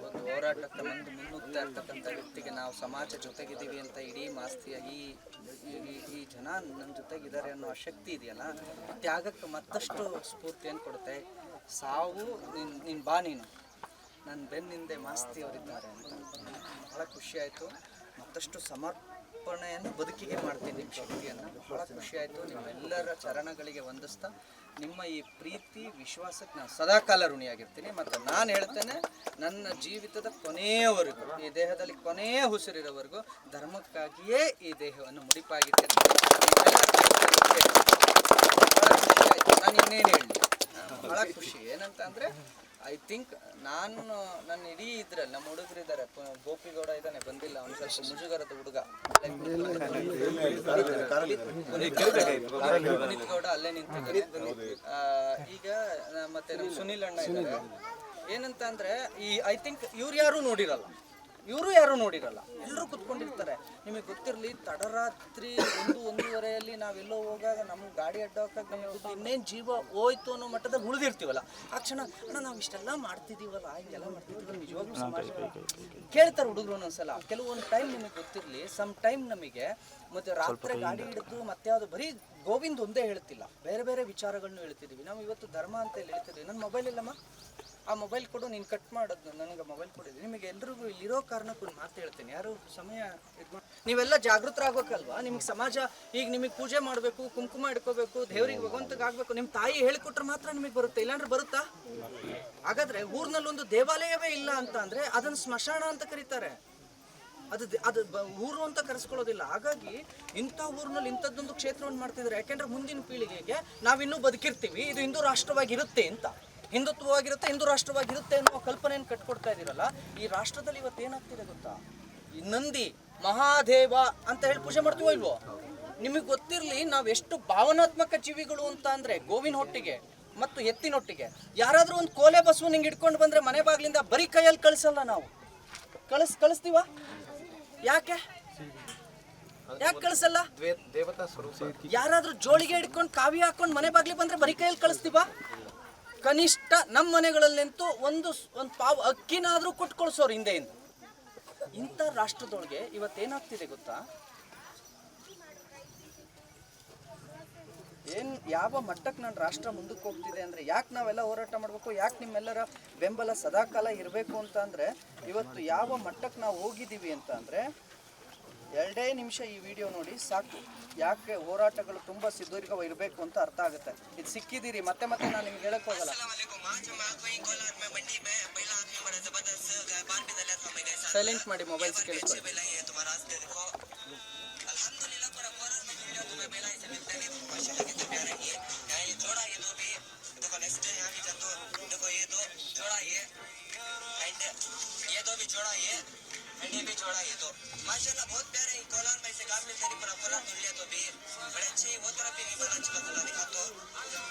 S5: ಒಂದು ಹೋರಾಟಕ್ಕೆ ಮುನ್ನುಗ್ತಾ ಇರ್ತಕ್ಕಂಥ ವ್ಯಕ್ತಿಗೆ ನಾವು ಸಮಾಜ ಜೊತೆಗಿದ್ದೀವಿ ಅಂತ ಇಡೀ ಮಾಸ್ತಿಯ ಈ ಜನ ನನ್ನ ಜೊತೆಗಿದ್ದಾರೆ ಅನ್ನೋ ಶಕ್ತಿ ಇದೆಯಲ್ಲ, ತ್ಯಾಗಕ್ಕೆ ಮತ್ತಷ್ಟು ಸ್ಫೂರ್ತಿಯನ್ನು ಕೊಡುತ್ತೆ. ಸಾವು ನೀನು ಬಾ, ನೀನು ನನ್ನ ಬೆನ್ನಿಂದೆ ಮಾಸ್ತಿ ಅವರಿದ್ದಾರೆ ಅಂತ ಭಾಳ ಖುಷಿಯಾಯಿತು. ಮತ್ತಷ್ಟು ಅರ್ಪಣೆಯನ್ನು ಬದುಕಿಗೆ ಮಾಡ್ತೀನಿ ನಿಮ್ಮ ಶಕ್ತಿಯನ್ನು. ಬಹಳ ಖುಷಿ ಆಯಿತು. ನಿಮ್ಮೆಲ್ಲರ ಚರಣಗಳಿಗೆ ವಂದಿಸ್ತಾ ನಿಮ್ಮ ಈ ಪ್ರೀತಿ ವಿಶ್ವಾಸಕ್ಕೆ ನಾನು ಸದಾಕಾಲ ಋಣಿಯಾಗಿರ್ತೀನಿ. ಮತ್ತು ನಾನು ಹೇಳ್ತೇನೆ, ನನ್ನ ಜೀವಿತದ ಕೊನೆಯವರೆಗೂ, ಈ ದೇಹದಲ್ಲಿ ಕೊನೆಯ ಉಸಿರಿರೋವರೆಗೂ ಧರ್ಮಕ್ಕಾಗಿಯೇ ಈ ದೇಹವನ್ನು ಮುಡಿಪಾಗಿದ್ದೇನೆ. ಭಾಳ ಖುಷಿ ಆಯಿತು. ನಾನು ಇನ್ನೇನು ಹೇಳಲಿ, ಭಾಳ ಖುಷಿ. ಏನಂತ ಅಂದರೆ ಐ ಥಿಂಕ್ ನನ್ನ ಇಡೀ ಇದ್ರಲ್ಲಿ ನಮ್ಮ ಹುಡುಗರಿದ್ದಾರೆ. ಗೋಪಿಗೌಡ ಇದ್ದಾನೆ, ಬಂದಿಲ್ಲ, ಅವ್ನು ಸ್ವಲ್ಪ ಮುಜುಗರದ ಹುಡುಗ. ಪುನೀತ್ ಗೌಡ ಅಲ್ಲೇ ನಿಂತಿದ್ದಾರೆ. ಈಗ ಮತ್ತೆ ನಮ್ಮ ಸುನಿಲ್ ಅಣ್ಣ ಇದ್ದಾರೆ. ಏನಂತ ಅಂದ್ರೆ ಐ ಥಿಂಕ್ ಇವ್ರು ಯಾರು ನೋಡಿರಲ್ಲ, ಎಲ್ಲರೂ ಕುತ್ಕೊಂಡಿರ್ತಾರೆ. ನಿಮಗೆ ಗೊತ್ತಿರಲಿ, ತಡರಾತ್ರಿ 1-1:30 ನಾವೆಲ್ಲೋ ಹೋಗಾಗ ನಮ್ಮ ಗಾಡಿ ಅಡ್ಡ ಹಾಕಾಗ ನಮಗೆ ಇನ್ನೇನು ಜೀವ ಹೋಯ್ತು ಅನ್ನೋ ಮಟ್ಟದಲ್ಲಿ ಉಳಿದಿರ್ತೀವಲ್ಲ, ಆ ಕ್ಷಣ ಅಣ್ಣ ನಾವು ಇಷ್ಟೆಲ್ಲ ಮಾಡ್ತಿದ್ದೀವಲ್ಲ, ಹಿಂಗೆಲ್ಲ ಮಾಡ್ತಿದ್ದೀವಲ್ಲ, ನಿಜವಾಗ್ಲೂ ಕೇಳ್ತಾರೆ ಹುಡುಗರು ಒಂದೊಂದ್ಸಲ. ಕೆಲವೊಂದು ಟೈಮ್ ನಿಮಗೆ ಗೊತ್ತಿರಲಿ, ಸಮ್ ಟೈಮ್ ನಮಗೆ ಮತ್ತೆ ರಾತ್ರಿ ಗಾಡಿ ಹಿಡಿದು ಮತ್ತೆ ಯಾವುದು ಬರೀ ಗೋವಿಂದ್ ಒಂದೇ ಹೇಳ್ತಿಲ್ಲ, ಬೇರೆ ಬೇರೆ ವಿಚಾರಗಳನ್ನೂ ಹೇಳ್ತಿದ್ದೀವಿ. ನಾವು ಇವತ್ತು ಧರ್ಮ ಅಂತ ಹೇಳಿ ಹೇಳ್ತಿದ್ದೀವಿ. ನನ್ನ ಮೊಬೈಲ್ ಇಲ್ಲಮ್ಮ, ಆ ಮೊಬೈಲ್ ಕೊಡು, ನೀನು ಕಟ್ ಮಾಡೋದು, ನನಗೆ ಮೊಬೈಲ್ ಕೊಡಿದ್ವಿ. ನಿಮಗೆ ಎಲ್ರಿಗೂ ಇಲ್ಲಿರೋ ಕಾರಣಕ್ಕೂ ಒಂದು ಮಾತು ಹೇಳ್ತೀನಿ, ಯಾರು ಸಮಯ ನೀವೆಲ್ಲ ಜಾಗೃತರಾಗಬೇಕಲ್ವಾ? ನಿಮ್ಗೆ ಸಮಾಜ ಈಗ ನಿಮಗೆ ಪೂಜೆ ಮಾಡಬೇಕು, ಕುಂಕುಮ ಇಟ್ಕೋಬೇಕು, ದೇವ್ರಿಗೆ ಭಗವಂತಗಾಗಬೇಕು, ನಿಮ್ಮ ತಾಯಿ ಹೇಳಿಕೊಟ್ರೆ ಮಾತ್ರ ನಿಮಗೆ ಬರುತ್ತೆ, ಇಲ್ಲಾಂದ್ರೆ ಬರುತ್ತಾ? ಹಾಗಾದ್ರೆ ಊರಿನಲ್ಲಿ ಒಂದು ದೇವಾಲಯವೇ ಇಲ್ಲ ಅಂತ ಅಂದರೆ ಅದನ್ನು ಸ್ಮಶಾನ ಅಂತ ಕರೀತಾರೆ. ಅದು ಊರು ಅಂತ ಕರೆಸ್ಕೊಳ್ಳೋದಿಲ್ಲ. ಹಾಗಾಗಿ ಇಂಥ ಊರಿನಲ್ಲಿ ಇಂಥದ್ದೊಂದು ಕ್ಷೇತ್ರವನ್ನು ಮಾಡ್ತಿದ್ದಾರೆ. ಯಾಕೆಂದ್ರೆ ಮುಂದಿನ ಪೀಳಿಗೆಗೆ ನಾವಿನ್ನೂ ಬದುಕಿರ್ತೀವಿ, ಇದು ಹಿಂದೂ ರಾಷ್ಟ್ರವಾಗಿರುತ್ತೆ ಅಂತ, ಹಿಂದುತ್ವವಾಗಿರುತ್ತೆ, ಹಿಂದೂ ರಾಷ್ಟ್ರವಾಗಿರುತ್ತೆ ಅನ್ನೋ ಕಲ್ಪನೆಯನ್ನು ಕಟ್ಕೊಡ್ತಾ ಇದ್ದೀರಲ್ಲ. ಈ ರಾಷ್ಟ್ರದಲ್ಲಿ ಇವತ್ತು ಏನಾಗ್ತಿದೆ ಗೊತ್ತಾ? ಈ ನಂದಿ ಮಹಾದೇವ ಅಂತ ಹೇಳಿ ಪೂಜೆ ಮಾಡ್ತೀವೋ ಇಲ್ವೋ? ನಿಮಗೆ ಗೊತ್ತಿರಲಿ, ನಾವು ಎಷ್ಟು ಭಾವನಾತ್ಮಕ ಜೀವಿಗಳು ಅಂತ ಅಂದರೆ, ಗೋವಿನ ಹೊಟ್ಟಿಗೆ ಮತ್ತು ಎತ್ತಿನೊಟ್ಟಿಗೆ ಯಾರಾದರೂ ಒಂದು ಕೋಲೆ ಬಸವು ನಿಂಗೆ ಇಟ್ಕೊಂಡು ಬಂದರೆ ಮನೆ ಬಾಗಿಲಿಂದ ಬರೀ ಕೈಯಲ್ಲಿ ಕಳಿಸಲ್ಲ ನಾವು. ಕಳಿಸ್ತೀವ? ಯಾಕೆ ಕಳಿಸಲ್ಲ? ಯಾರಾದ್ರೂ ಜೋಳಿಗೆ ಹಿಡ್ಕೊಂಡು ಕಾವಿ ಹಾಕೊಂಡು ಮನೆ ಬಾಗ್ಲಿ ಬಂದ್ರೆ ಬರೀ ಕೈಯಲ್ಲಿ ಕಳಿಸ್ತೀವ? ಕನಿಷ್ಠ ನಮ್ಮ ಮನೆಗಳಲ್ಲಂತೂ ಒಂದು ಪಾವು ಅಕ್ಕಿನಾದ್ರೂ ಕೊಟ್ಟು ಕಳಿಸೋರು ಹಿಂದೆಯಿಂದ. ಇಂಥ ರಾಷ್ಟ್ರದೊಳಗೆ ಇವತ್ತೇನಾಗ್ತಿದೆ ಗೊತ್ತಾ? ಯಾವ ಮಟ್ಟಕ್ಕೆ ನಾನು ರಾಷ್ಟ್ರ ಮುಂದಕ್ಕೆ ಹೋಗ್ತಿದೆ ಅಂದರೆ, ಯಾಕೆ ನಾವೆಲ್ಲ ಹೋರಾಟ ಮಾಡಬೇಕು, ಯಾಕೆ ನಿಮ್ಮೆಲ್ಲರ ಬೆಂಬಲ ಸದಾಕಾಲ ಇರಬೇಕು ಅಂತ ಅಂದರೆ, ಇವತ್ತು ಯಾವ ಮಟ್ಟಕ್ಕೆ ನಾವು ಹೋಗಿದ್ದೀವಿ ಅಂತ ಅಂದರೆ, 2 ನಿಮಿಷ ಈ ವಿಡಿಯೋ ನೋಡಿ ಸಾಕು, ಯಾಕೆ ಹೋರಾಟಗಳು ತುಂಬ ಸುದೀರ್ಘ ಇರಬೇಕು ಅಂತ ಅರ್ಥ ಆಗುತ್ತೆ. ಇದು ಸಿಕ್ಕಿದ್ದೀರಿ, ಮತ್ತೆ ನಾನು ನಿಮ್ಗೆ ಹೇಳಕ್ಕೆ ಹೋಗಲ್ಲ. ಸೈಲೆಂಟ್ ಮಾಡಿ, ಮೊಬೈಲ್ಸ್ ಕೇಳಿಸ್ಕೊಳ್ಳಿ. माशाल्लाह बहुत प्यारे हैं कोलार में से काम मिलते नहीं पर कोलार धुल लिया तो भी बड़े अच्छे वो तरह भी वाला चिकन धुला दिखा तो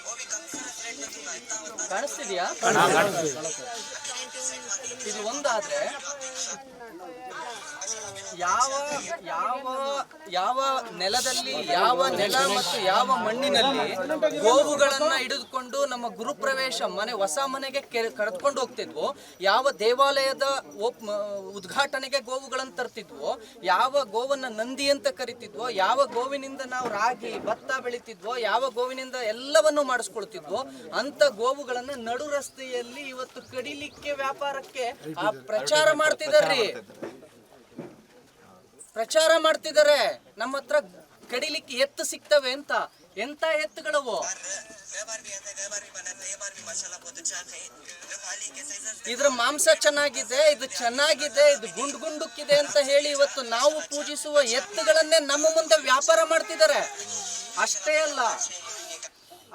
S5: वो भी कम से रेट में धुला इतना होता ಕಾಣಿಸ್ತಿದ್ಯಾ? ಇದು ಒಂದಾದ್ರೆ ಯಾವ ನೆಲದಲ್ಲಿ, ಯಾವ ನೆಲ ಮತ್ತು ಯಾವ ಮಣ್ಣಿನಲ್ಲಿ ಗೋವುಗಳನ್ನ ಹಿಡಿದುಕೊಂಡು ನಮ್ಮ ಗುರುಪ್ರವೇಶ ಮನೆ, ಹೊಸ ಮನೆಗೆ ಕರೆದುಕೊಂಡು ಹೋಗ್ತಿದ್ವೋ, ಯಾವ ದೇವಾಲಯದ ಉದ್ಘಾಟನೆಗೆ ಗೋವುಗಳನ್ನು ತರ್ತಿದ್ವೋ, ಯಾವ ಗೋವನ್ನ ನಂದಿ ಅಂತ ಕರಿತಿದ್ವೋ, ಯಾವ ಗೋವಿನಿಂದ ನಾವು ರಾಗಿ ಭತ್ತ ಬೆಳಿತಿದ್ವೋ, ಯಾವ ಗೋವಿನಿಂದ ಎಲ್ಲವನ್ನೂ ಮಾಡಿಸ್ಕೊಳ್ತಿದ್ವೋ, ಅಂತ ಗೋವುಗಳನ್ನ ನಡು ರಸ್ತೆಯಲ್ಲಿ ಇವತ್ತು ಕಡಿಲಿಕ್ಕೆ ವ್ಯಾಪಾರಕ್ಕೆ ಆ ಪ್ರಚಾರ ಮಾಡ್ತಿದ್ದಾರೆ. ನಮ್ಮ ಹತ್ರ ಕಡಿಲಿಕ್ಕೆ ಎತ್ತು ಸಿಗ್ತವೆ ಅಂತ. ಎಂತ ಎತ್ತುಗಳವು? ಇದ್ರ ಮಾಂಸ ಚೆನ್ನಾಗಿದೆ, ಇದು ಗುಂಡುಕ್ಕಿದೆ ಅಂತ ಹೇಳಿ ಇವತ್ತು ನಾವು ಪೂಜಿಸುವ ಎತ್ತುಗಳನ್ನೇ ನಮ್ಮ ಮುಂದೆ ವ್ಯಾಪಾರ ಮಾಡ್ತಿದ್ದಾರೆ.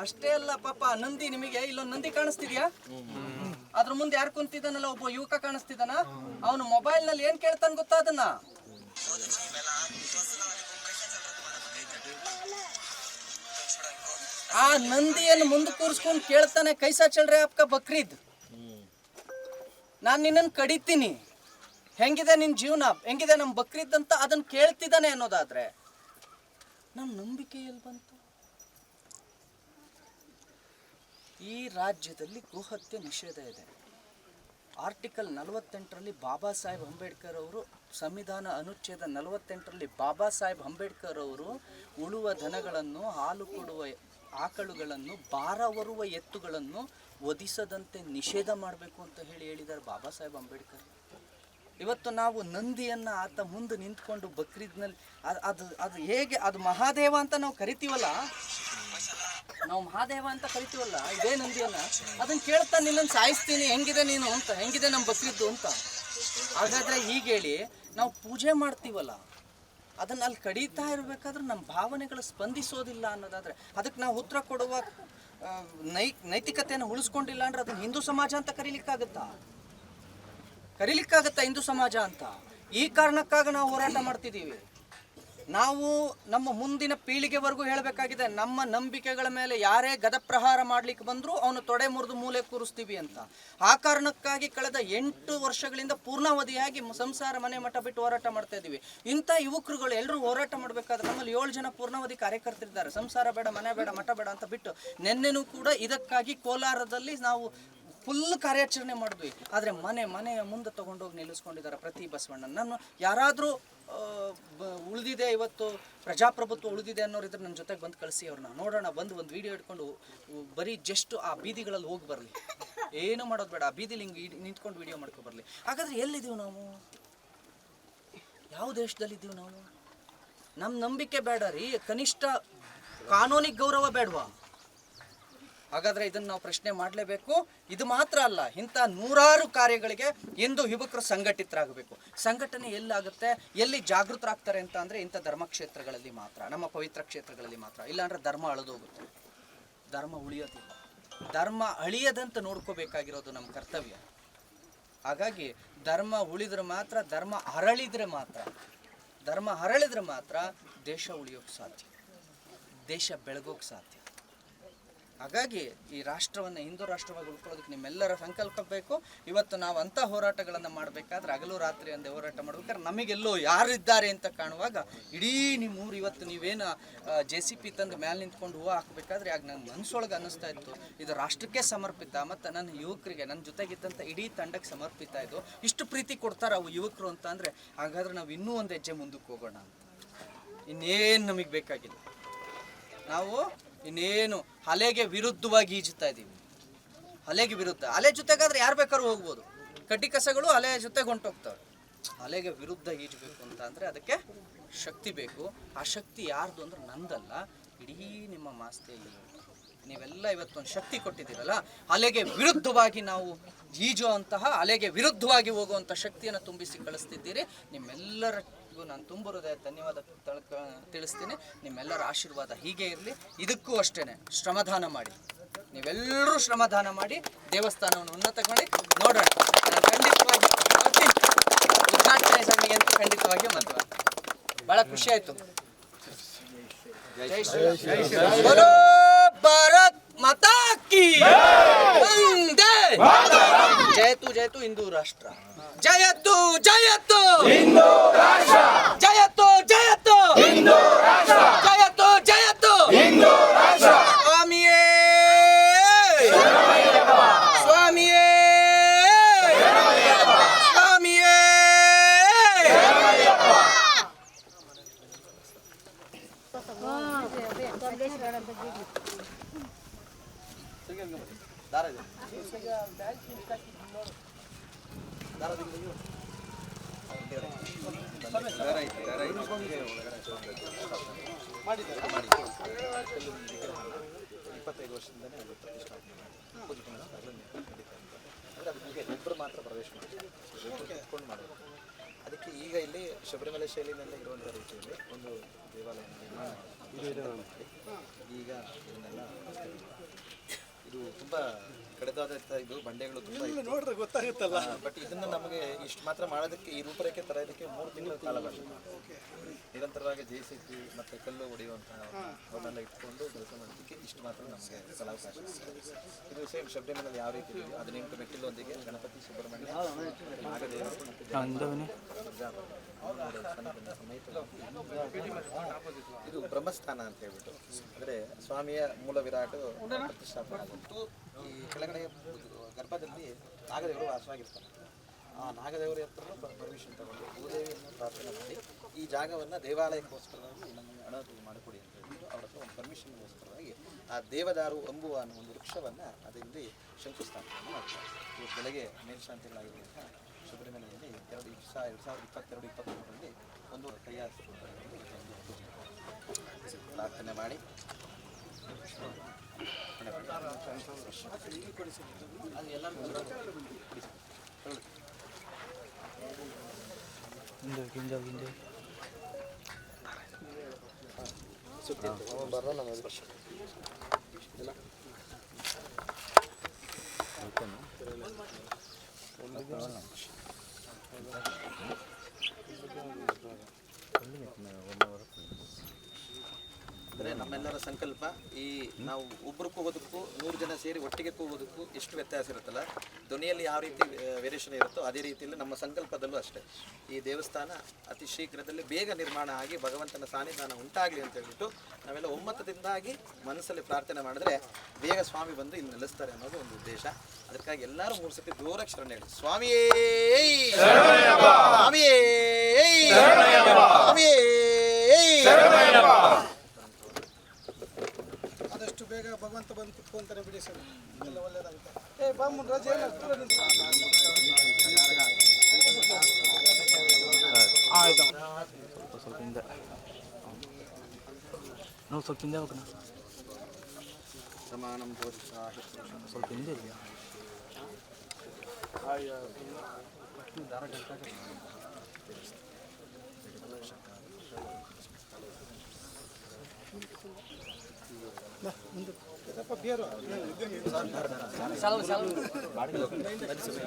S5: ಅಷ್ಟೇ ಅಲ್ಲ ಪಾಪ ನಂದಿ. ನಿಮಗೆ ಇಲ್ಲೊಂದು ನಂದಿ ಕಾಣಿಸ್ತಿದ್ಯಾ? ಅದ್ರ ಮುಂದೆ ಯಾರು ಕುಂತಿದ್ದಾನಲ್ಲ, ಒಬ್ಬ ಯುವಕ ಕಾಣಿಸ್ತಿದ್ದಾನ. ಅವನು ಮೊಬೈಲ್ ನಲ್ಲಿ ಏನ್ ಕೇಳ್ತಾನೆ ಗೊತ್ತಾ? ಅದನ್ನ ಆ ನಂದಿಯನ್ನು ಮುಂದೆ ಕೂರಿಸ್ಕೊಂಡು ಕೇಳ್ತಾನೆ, ಕೈಸಾ ಚಲ್ರೆ ಆಪ್ಕ ಬಕ್ರೀದ್, ನಾನು ನಿನ್ನನ್ನು ಕಡಿತೀನಿ, ಹೆಂಗಿದೆ ನಿನ್ ಜೀವನ, ಹೆಂಗಿದೆ ನಮ್ ಬಕ್ರೀದ್ ಅಂತ ಅದನ್ನ ಕೇಳ್ತಿದ್ದಾನೆ ಅನ್ನೋದಾದ್ರೆ ನಮ್ ನಂಬಿಕೆ ಎಲ್ಲಿ ಬಂತು? ಈ ರಾಜ್ಯದಲ್ಲಿ ಗೋಹತ್ಯೆ ನಿಷೇಧ ಇದೆ. ಆರ್ಟಿಕಲ್ 48ರಲ್ಲಿ ಬಾಬಾ ಸಾಹೇಬ್ ಅಂಬೇಡ್ಕರ್ ಅವರು, ಸಂವಿಧಾನ ಅನುಚ್ಛೇದ 48ರಲ್ಲಿ ಬಾಬಾ ಸಾಹೇಬ್ ಅಂಬೇಡ್ಕರ್ ಅವರು ಉಳುವ ದನಗಳನ್ನು, ಹಾಲು ಕೊಡುವ ಆಕಳುಗಳನ್ನು, ಭಾರ ಹೊರುವ ಎತ್ತುಗಳನ್ನು ವಧಿಸದಂತೆ ನಿಷೇಧ ಮಾಡಬೇಕು ಅಂತ ಹೇಳಿದ್ದಾರೆ ಬಾಬಾ ಸಾಹೇಬ್ ಅಂಬೇಡ್ಕರ್. ಇವತ್ತು ನಾವು ನಂದಿಯನ್ನು ಆತ ಮುಂದೆ ನಿಂತ್ಕೊಂಡು ಬಕ್ರೀದ್ನಲ್ಲಿ ಅದು ಹೇಗೆ ಅದು ಮಹಾದೇವ ಅಂತ ನಾವು ಕರಿತೀವಲ್ಲ, ನಾವು ಮಹಾದೇವ ಅಂತ ಕರಿತೀವಲ್ಲ ಇದೇ ನಂದಿಯನ್ನು, ಅದನ್ನು ಕೇಳ್ತಾ ನಿನ್ನನ್ನು ಸಾಯಿಸ್ತೀನಿ, ಹೆಂಗಿದೆ ನೀನು ಅಂತ, ಹೆಂಗಿದೆ ನಮ್ಮ ಬಕ್ರೀದ್ದು ಅಂತ. ಹಾಗಾದರೆ ಹೀಗೇಳಿ ನಾವು ಪೂಜೆ ಮಾಡ್ತೀವಲ್ಲ, ಅದನ್ನು ಅಲ್ಲಿ ಕಡಿತಾ ಇರಬೇಕಾದ್ರೆ ನಮ್ಮ ಭಾವನೆಗಳು ಸ್ಪಂದಿಸೋದಿಲ್ಲ ಅನ್ನೋದಾದರೆ ಅದಕ್ಕೆ ನಾವು ಉತ್ತರ ಕೊಡುವ ನೈತಿಕತೆಯನ್ನು ಉಳಿಸ್ಕೊಂಡಿಲ್ಲ ಅಂದ್ರೆ ಅದನ್ನು ಹಿಂದೂ ಸಮಾಜ ಅಂತ ಕರೀಲಿಕ್ಕಾಗತ್ತಾ ಹಿಂದೂ ಸಮಾಜ ಅಂತ? ಈ ಕಾರಣಕ್ಕಾಗಿ ನಾವು ಹೋರಾಟ ಮಾಡ್ತಿದ್ದೀವಿ. ನಾವು ನಮ್ಮ ಮುಂದಿನ ಪೀಳಿಗೆವರೆಗೂ ಹೇಳಬೇಕಾಗಿದೆ, ನಮ್ಮ ನಂಬಿಕೆಗಳ ಮೇಲೆ ಯಾರೇ ಗದಪ್ರಹಾರ ಮಾಡ್ಲಿಕ್ಕೆ ಬಂದರೂ ಅವನು ತೊಡೆ ಮುರಿದು ಮೂಲೆ ಕೂರಿಸ್ತೀವಿ ಅಂತ. ಆ ಕಾರಣಕ್ಕಾಗಿ ಕಳೆದ 8 ವರ್ಷಗಳಿಂದ ಪೂರ್ಣಾವಧಿಯಾಗಿ ಸಂಸಾರ ಮನೆ ಮಠ ಬಿಟ್ಟು ಹೋರಾಟ ಮಾಡ್ತಾ ಇದ್ದೀವಿ. ಇಂಥ ಯುವಕರುಗಳು ಎಲ್ಲರೂ ಹೋರಾಟ ಮಾಡಬೇಕಾದ್ರೆ ನಮ್ಮಲ್ಲಿ 7 ಜನ ಪೂರ್ಣಾವಧಿ ಕಾರ್ಯಕರ್ತರಿದ್ದಾರೆ. ಸಂಸಾರ ಬೇಡ, ಮನೆ ಬೇಡ, ಮಠ ಬೇಡ ಅಂತ ಬಿಟ್ಟು ನೆನ್ನೆನೂ ಕೂಡ ಇದಕ್ಕಾಗಿ ಕೋಲಾರದಲ್ಲಿ ನಾವು ಫುಲ್ ಕಾರ್ಯಾಚರಣೆ ಮಾಡಿದ್ವಿ. ಆದರೆ ಮನೆಯ ಮುಂದೆ ತೊಗೊಂಡೋಗಿ ನಿಲ್ಲಿಸ್ಕೊಂಡಿದ್ದಾರೆ ಪ್ರತಿ ಬಸವಣ್ಣನ. ನಾನು ಯಾರಾದರೂ ಉಳಿದಿದೆ ಇವತ್ತು ಪ್ರಜಾಪ್ರಭುತ್ವ ಉಳಿದಿದೆ ಅನ್ನೋರು ಇದ್ರೆ ನನ್ನ ಜೊತೆಗೆ ಬಂದು ಕಳಿಸಿ ಅವ್ರನ್ನ ನೋಡೋಣ, ಬಂದು ಒಂದು ವಿಡಿಯೋ ಇಟ್ಕೊಂಡು ಬರೀ ಜಸ್ಟ್ ಆ ಬೀದಿಗಳಲ್ಲಿ ಹೋಗಿ ಬರಲಿ, ಏನೂ ಮಾಡೋದು ಬೇಡ, ಆ ಬೀದಿಲಿ ಹಿಂಗೆ ನಿಂತ್ಕೊಂಡು ವಿಡಿಯೋ ಮಾಡ್ಕೊ ಬರಲಿ. ಹಾಗಾದರೆ ಎಲ್ಲಿದ್ದೀವಿ ನಾವು? ಯಾವ ದೇಶದಲ್ಲಿದ್ದೀವಿ ನಾವು? ನಮ್ಮ ನಂಬಿಕೆ ಬೇಡ ರೀ, ಕನಿಷ್ಠ ಕಾನೂನಿಗೆ ಗೌರವ ಬೇಡವಾ? ಹಾಗಾದರೆ ಇದನ್ನು ನಾವು ಪ್ರಶ್ನೆ ಮಾಡಲೇಬೇಕು. ಇದು ಮಾತ್ರ ಅಲ್ಲ, ಇಂಥ 100 ಕಾರ್ಯಗಳಿಗೆ ಎಂದು ಯುವಕರು ಸಂಘಟಿತರಾಗಬೇಕು. ಸಂಘಟನೆ ಎಲ್ಲಾಗುತ್ತೆ, ಎಲ್ಲಿ ಜಾಗೃತರಾಗ್ತಾರೆ ಅಂತ ಅಂದರೆ ಇಂಥ ಧರ್ಮಕ್ಷೇತ್ರಗಳಲ್ಲಿ ಮಾತ್ರ, ನಮ್ಮ ಪವಿತ್ರ ಕ್ಷೇತ್ರಗಳಲ್ಲಿ ಮಾತ್ರ. ಇಲ್ಲಾಂದರೆ ಧರ್ಮ ಅಳಿದೋಗುತ್ತೆ, ಧರ್ಮ ಉಳಿಯೋದಿಲ್ಲ. ಧರ್ಮ ಅಳಿಯದಂತ ನೋಡ್ಕೋಬೇಕಾಗಿರೋದು ನಮ್ಮ ಕರ್ತವ್ಯ. ಹಾಗಾಗಿ ಧರ್ಮ ಉಳಿದ್ರೆ ಮಾತ್ರ, ಧರ್ಮ ಹರಳಿದ್ರೆ ಮಾತ್ರ ದೇಶ ಉಳಿಯೋಕ್ಕೆ ಸಾಧ್ಯ, ದೇಶ ಬೆಳಗೋಕ್ಕೆ ಸಾಧ್ಯ. ಹಾಗಾಗಿ ಈ ರಾಷ್ಟ್ರವನ್ನು ಹಿಂದೂ ರಾಷ್ಟ್ರವಾಗಿ ಉಳ್ಕೊಳ್ಳೋದಕ್ಕೆ ನಿಮ್ಮೆಲ್ಲರ ಸಂಕಲ್ಪ ಬೇಕು. ಇವತ್ತು ನಾವು ಅಂಥ ಹೋರಾಟಗಳನ್ನು ಮಾಡಬೇಕಾದ್ರೆ ಹಗಲು ರಾತ್ರಿ ಅಂದೇ ಹೋರಾಟ ಮಾಡ್ಬೇಕಾದ್ರೆ ನಮಗೆಲ್ಲೋ ಯಾರಿದ್ದಾರೆ ಅಂತ ಕಾಣುವಾಗ ಇಡೀ ನಿಮ್ಮೂರು ಇವತ್ತು ನೀವೇನು JCP ತಂದು ಮೇಲೆ ನಿಂತ್ಕೊಂಡು ಹೂವು ಹಾಕಬೇಕಾದ್ರೆ ಆಗ ನನ್ನ ಮನಸ್ಸೊಳಗೆ ಅನ್ನಿಸ್ತಾ ಇತ್ತು, ಇದು ರಾಷ್ಟ್ರಕ್ಕೆ ಸಮರ್ಪಿತ ಮತ್ತು ನನ್ನ ಯುವಕರಿಗೆ, ನನ್ನ ಜೊತೆಗಿದ್ದಂಥ ಇಡೀ ತಂಡಕ್ಕೆ ಸಮರ್ಪಿತ. ಇದು ಇಷ್ಟು ಪ್ರೀತಿ ಕೊಡ್ತಾರೆ ಅವು ಯುವಕರು ಅಂತ ಅಂದರೆ ಹಾಗಾದ್ರೆ ನಾವು ಇನ್ನೂ ಒಂದು ಹೆಜ್ಜೆ ಮುಂದಕ್ಕೆ ಹೋಗೋಣ ಅಂತ. ಇನ್ನೇನು ನಮಗೆ ಬೇಕಾಗಿಲ್ಲ. ನಾವು ಇನ್ನೇನು ಅಲೆಗೆ ವಿರುದ್ಧವಾಗಿ ಈಜುತ್ತಾ ಇದ್ದೀವಿ. ಅಲೆಗೆ ವಿರುದ್ಧ, ಅಲೆ ಜೊತೆಗಾದ್ರೆ ಯಾರು ಬೇಕಾದ್ರೂ ಹೋಗ್ಬೋದು. ಕಡ್ಡಿ ಕಸಗಳು ಅಲೆ ಜೊತೆಗೆ ಹೊಂಟೋಗ್ತವೆ. ಅಲೆಗೆ ವಿರುದ್ಧ ಈಜಬೇಕು ಅಂತ ಅಂದರೆ ಅದಕ್ಕೆ ಶಕ್ತಿ ಬೇಕು. ಆ ಶಕ್ತಿ ಯಾರ್ದು ಅಂದ್ರೆ ನಂದಲ್ಲ, ಇಡೀ ನಿಮ್ಮ ಮಾಸ್ತಿಯಲ್ಲಿ ನೀವೆಲ್ಲ ಇವತ್ತೊಂದು ಶಕ್ತಿ ಕೊಟ್ಟಿದ್ದೀರಲ್ಲ, ಅಲೆಗೆ ವಿರುದ್ಧವಾಗಿ ನಾವು ಈಜುವಂತಹ, ಅಲೆಗೆ ವಿರುದ್ಧವಾಗಿ ಹೋಗುವಂಥ ಶಕ್ತಿಯನ್ನು ತುಂಬಿಸಿ ಕಳಿಸ್ತಿದ್ದೀರಿ. ನಿಮ್ಮೆಲ್ಲರಿಗೂ ನಾನು ತುಂಬ ಹೃದಯ ಧನ್ಯವಾದ ತಿಳಿಸ್ತೀನಿ. ನಿಮ್ಮೆಲ್ಲರ ಆಶೀರ್ವಾದ ಹೀಗೆ ಇರಲಿ. ಇದಕ್ಕೂ ಅಷ್ಟೇ ಶ್ರಮದಾನ ಮಾಡಿ, ನೀವೆಲ್ಲರೂ ಶ್ರಮದಾನ ಮಾಡಿ ದೇವಸ್ಥಾನವನ್ನು ಉನ್ನತ ಮಾಡಿ ನೋಡೋಣ. ನಾನು ಖಂಡಿತವಾಗಿ ಉದ್ಘಾಟನೆ ಸಮಯ ಅಂತ ಖಂಡಿತವಾಗಿ ಮದುವೆ ಭಾಳ ಖುಷಿ ಆಯಿತು. ಜೈ ಶ್ರೀ बोलो भारत माता की वंदे जयतु हिंदू राष्ट्र, जयतु हिंदू राष्ट्र, जयतु हिंदू राष्ट्र, जयतु हिंदू राष्ट्र. स्वामिये स्वामिये स्वामिये.
S3: ಒಬ್ಬರು ಮಾತ್ರ ಪ್ರವೇಶ ಮಾಡಬೇಕು. ಅದಕ್ಕೆ ಈಗ ಇಲ್ಲಿ ಶಬರಿಮಲೆ ಶೈಲಿನಲ್ಲೇ ಇರುವಂಥ ರೀತಿಯಲ್ಲಿ ಒಂದು ದೇವಾಲಯ ನಿರ್ಮಾಣ ಈಗ ಇದನ್ನೆಲ್ಲ ಇದು ತುಂಬ ಕಡಿದಾದಂಥ ಇದು ಬಂಡೆಗಳು ತುಂಬ ನೋಡ್ರೆ ಗೊತ್ತಾಗುತ್ತಲ್ಲ. ಬಟ್ ಇದನ್ನು ನಮಗೆ ಇಷ್ಟು ಮಾತ್ರ ಮಾಡೋದಕ್ಕೆ, ಈ ರೂಪರೇಖೆ ತರೋದಕ್ಕೆ 3 ತಿಂಗಳ ಕಾಲ ಬರ್ತದೆ. ನಿರಂತರವಾಗಿ JCP ಮತ್ತು ಕಲ್ಲು ಹೊಡೆಯುವಂತಹ ಅವನ್ನೆಲ್ಲ ಇಟ್ಕೊಂಡು ಕೆಲಸ ಮಾಡೋದಕ್ಕೆ ಇಷ್ಟು ಮಾತ್ರ ನಮಗೆ ಕಾಲಾವಕಾಶ. ಇದು ಸೇಮ್ ಶಬರಿಮಲೆಯಲ್ಲಿ ಯಾವ ರೀತಿ ಇದೆಯೋ 18 ಮೆಟ್ಟಿಲೊಂದಿಗೆ ಗಣಪತಿ, ಸುಬ್ರಹ್ಮಣ್ಯ, ನಾಗದೇವರು ಇದು ಬ್ರಹ್ಮಸ್ಥಾನ ಅಂತ ಹೇಳ್ಬಿಟ್ಟು, ಅಂದರೆ ಸ್ವಾಮಿಯ ಮೂಲ ವಿರಾಟ್ ಪ್ರತಿಷ್ಠಾಪನೆ ಆಗುತ್ತೆ. ಈ ಕೆಳಗಡೆ ಗರ್ಭದಲ್ಲಿ ನಾಗದೇವರು ವಾಸವಾಗಿರ್ತಾರೆ. ಆ ನಾಗದೇವರ ಹತ್ರ ಪರ್ಮಿಷನ್ ತಗೊಂಡು ಭೂದೇವಿಯನ್ನು ಪ್ರಾರ್ಥನೆ ಮಾಡಿ ಈ ಜಾಗವನ್ನು ದೇವಾಲಯಕ್ಕೋಸ್ಕರವಾಗಿ ನಮಗೆ ಅನುಮತಿ ಮಾಡಿಕೊಡಿ ಅಂತ ಹೇಳ್ಬಿಟ್ಟು ಅವ್ರ ಹತ್ರ ಒಂದು ಪರ್ಮಿಷನ್ಗೋಸ್ಕರವಾಗಿ ಆ ದೇವದಾರು ಅಂಬುವ ಅನ್ನೋ ಒಂದು ವೃಕ್ಷವನ್ನು ಅದರಲ್ಲಿ ಶಂಕುಸ್ಥಾಪನೆಯನ್ನು ಮಾಡ್ತಾರೆ. ಇವತ್ತು ಬೆಳಗ್ಗೆ ಮೇಲ್ಶಾಂತಿಗಳಾಗಿರುವಂಥ ಸುಬ್ರಹ್ಮಣ್ಯದಲ್ಲಿ 2022-23ರಲ್ಲಿ ಒಂದು ತಯಾರಿಸಿಕೊಂಡು ಪ್ರಾರ್ಥನೆ ಮಾಡಿ ಅದು ಎಲ್ಲರೂ ಅಂದರೆ ನಮ್ಮೆಲ್ಲರ ಸಂಕಲ್ಪ ಈ ನಾವು ಒಬ್ಬರು ಕೂಗೋದಕ್ಕೂ 100 ಜನ ಸೇರಿ ಒಟ್ಟಿಗೆ ಕೂಗೋದಕ್ಕೂ ಎಷ್ಟು ವ್ಯತ್ಯಾಸ ಇರುತ್ತಲ್ಲ, ಧ್ವನಿಯಲ್ಲಿ ಯಾವ ರೀತಿ ವೇರಿಯೇಷನ್ ಇರುತ್ತೋ ಅದೇ ರೀತಿಯಲ್ಲಿ ನಮ್ಮ ಸಂಕಲ್ಪದಲ್ಲೂ ಅಷ್ಟೇ. ಈ ದೇವಸ್ಥಾನ ಅತಿ ಶೀಘ್ರದಲ್ಲಿ ಬೇಗ ನಿರ್ಮಾಣ ಆಗಿ ಭಗವಂತನ ಸಾನ್ನಿಧಾನ ಉಂಟಾಗಲಿ ಅಂತ ಹೇಳ್ಬಿಟ್ಟು ನಾವೆಲ್ಲ ಒಮ್ಮತದಿಂದಾಗಿ ಮನಸ್ಸಲ್ಲಿ ಪ್ರಾರ್ಥನೆ ಮಾಡಿದ್ರೆ ಬೇಗ ಸ್ವಾಮಿ ಬಂದು ಇಲ್ಲಿ ನೆಲೆಸ್ತಾರೆ ಅನ್ನೋದು ಒಂದು ಉದ್ದೇಶ. ಅದಕ್ಕಾಗಿ ಎಲ್ಲರೂ 3 ಸತಿ ಜೋರಾಗಿ ಶರಣ ಹೇಳಿ, ಸ್ವಾಮಿಯೇ ಸ್ವಾಮಿಯೇ ಸ್ವಾಮಿಯೇ.
S6: ಆದಷ್ಟು ಬೇಗ ಭಗವಂತ ಬಂದು ಕುತ್ಕೊಂತಾನೆ ಬಿಡಿ ಸರ್, ಎಲ್ಲ ಒಳ್ಳೇದಾಗುತ್ತೆ. ಬಾ ಮುನ್ರಾಜ್
S2: ಸ್ವಲ್ಪ ಹಿಂದೆ ನಾವು ಸ್ವಲ್ಪ ಹಿಂದೆ ಹೋಗೋಣ, ಸ್ವಲ್ಪ ಹಿಂದೆ ಇದೆಯಾ?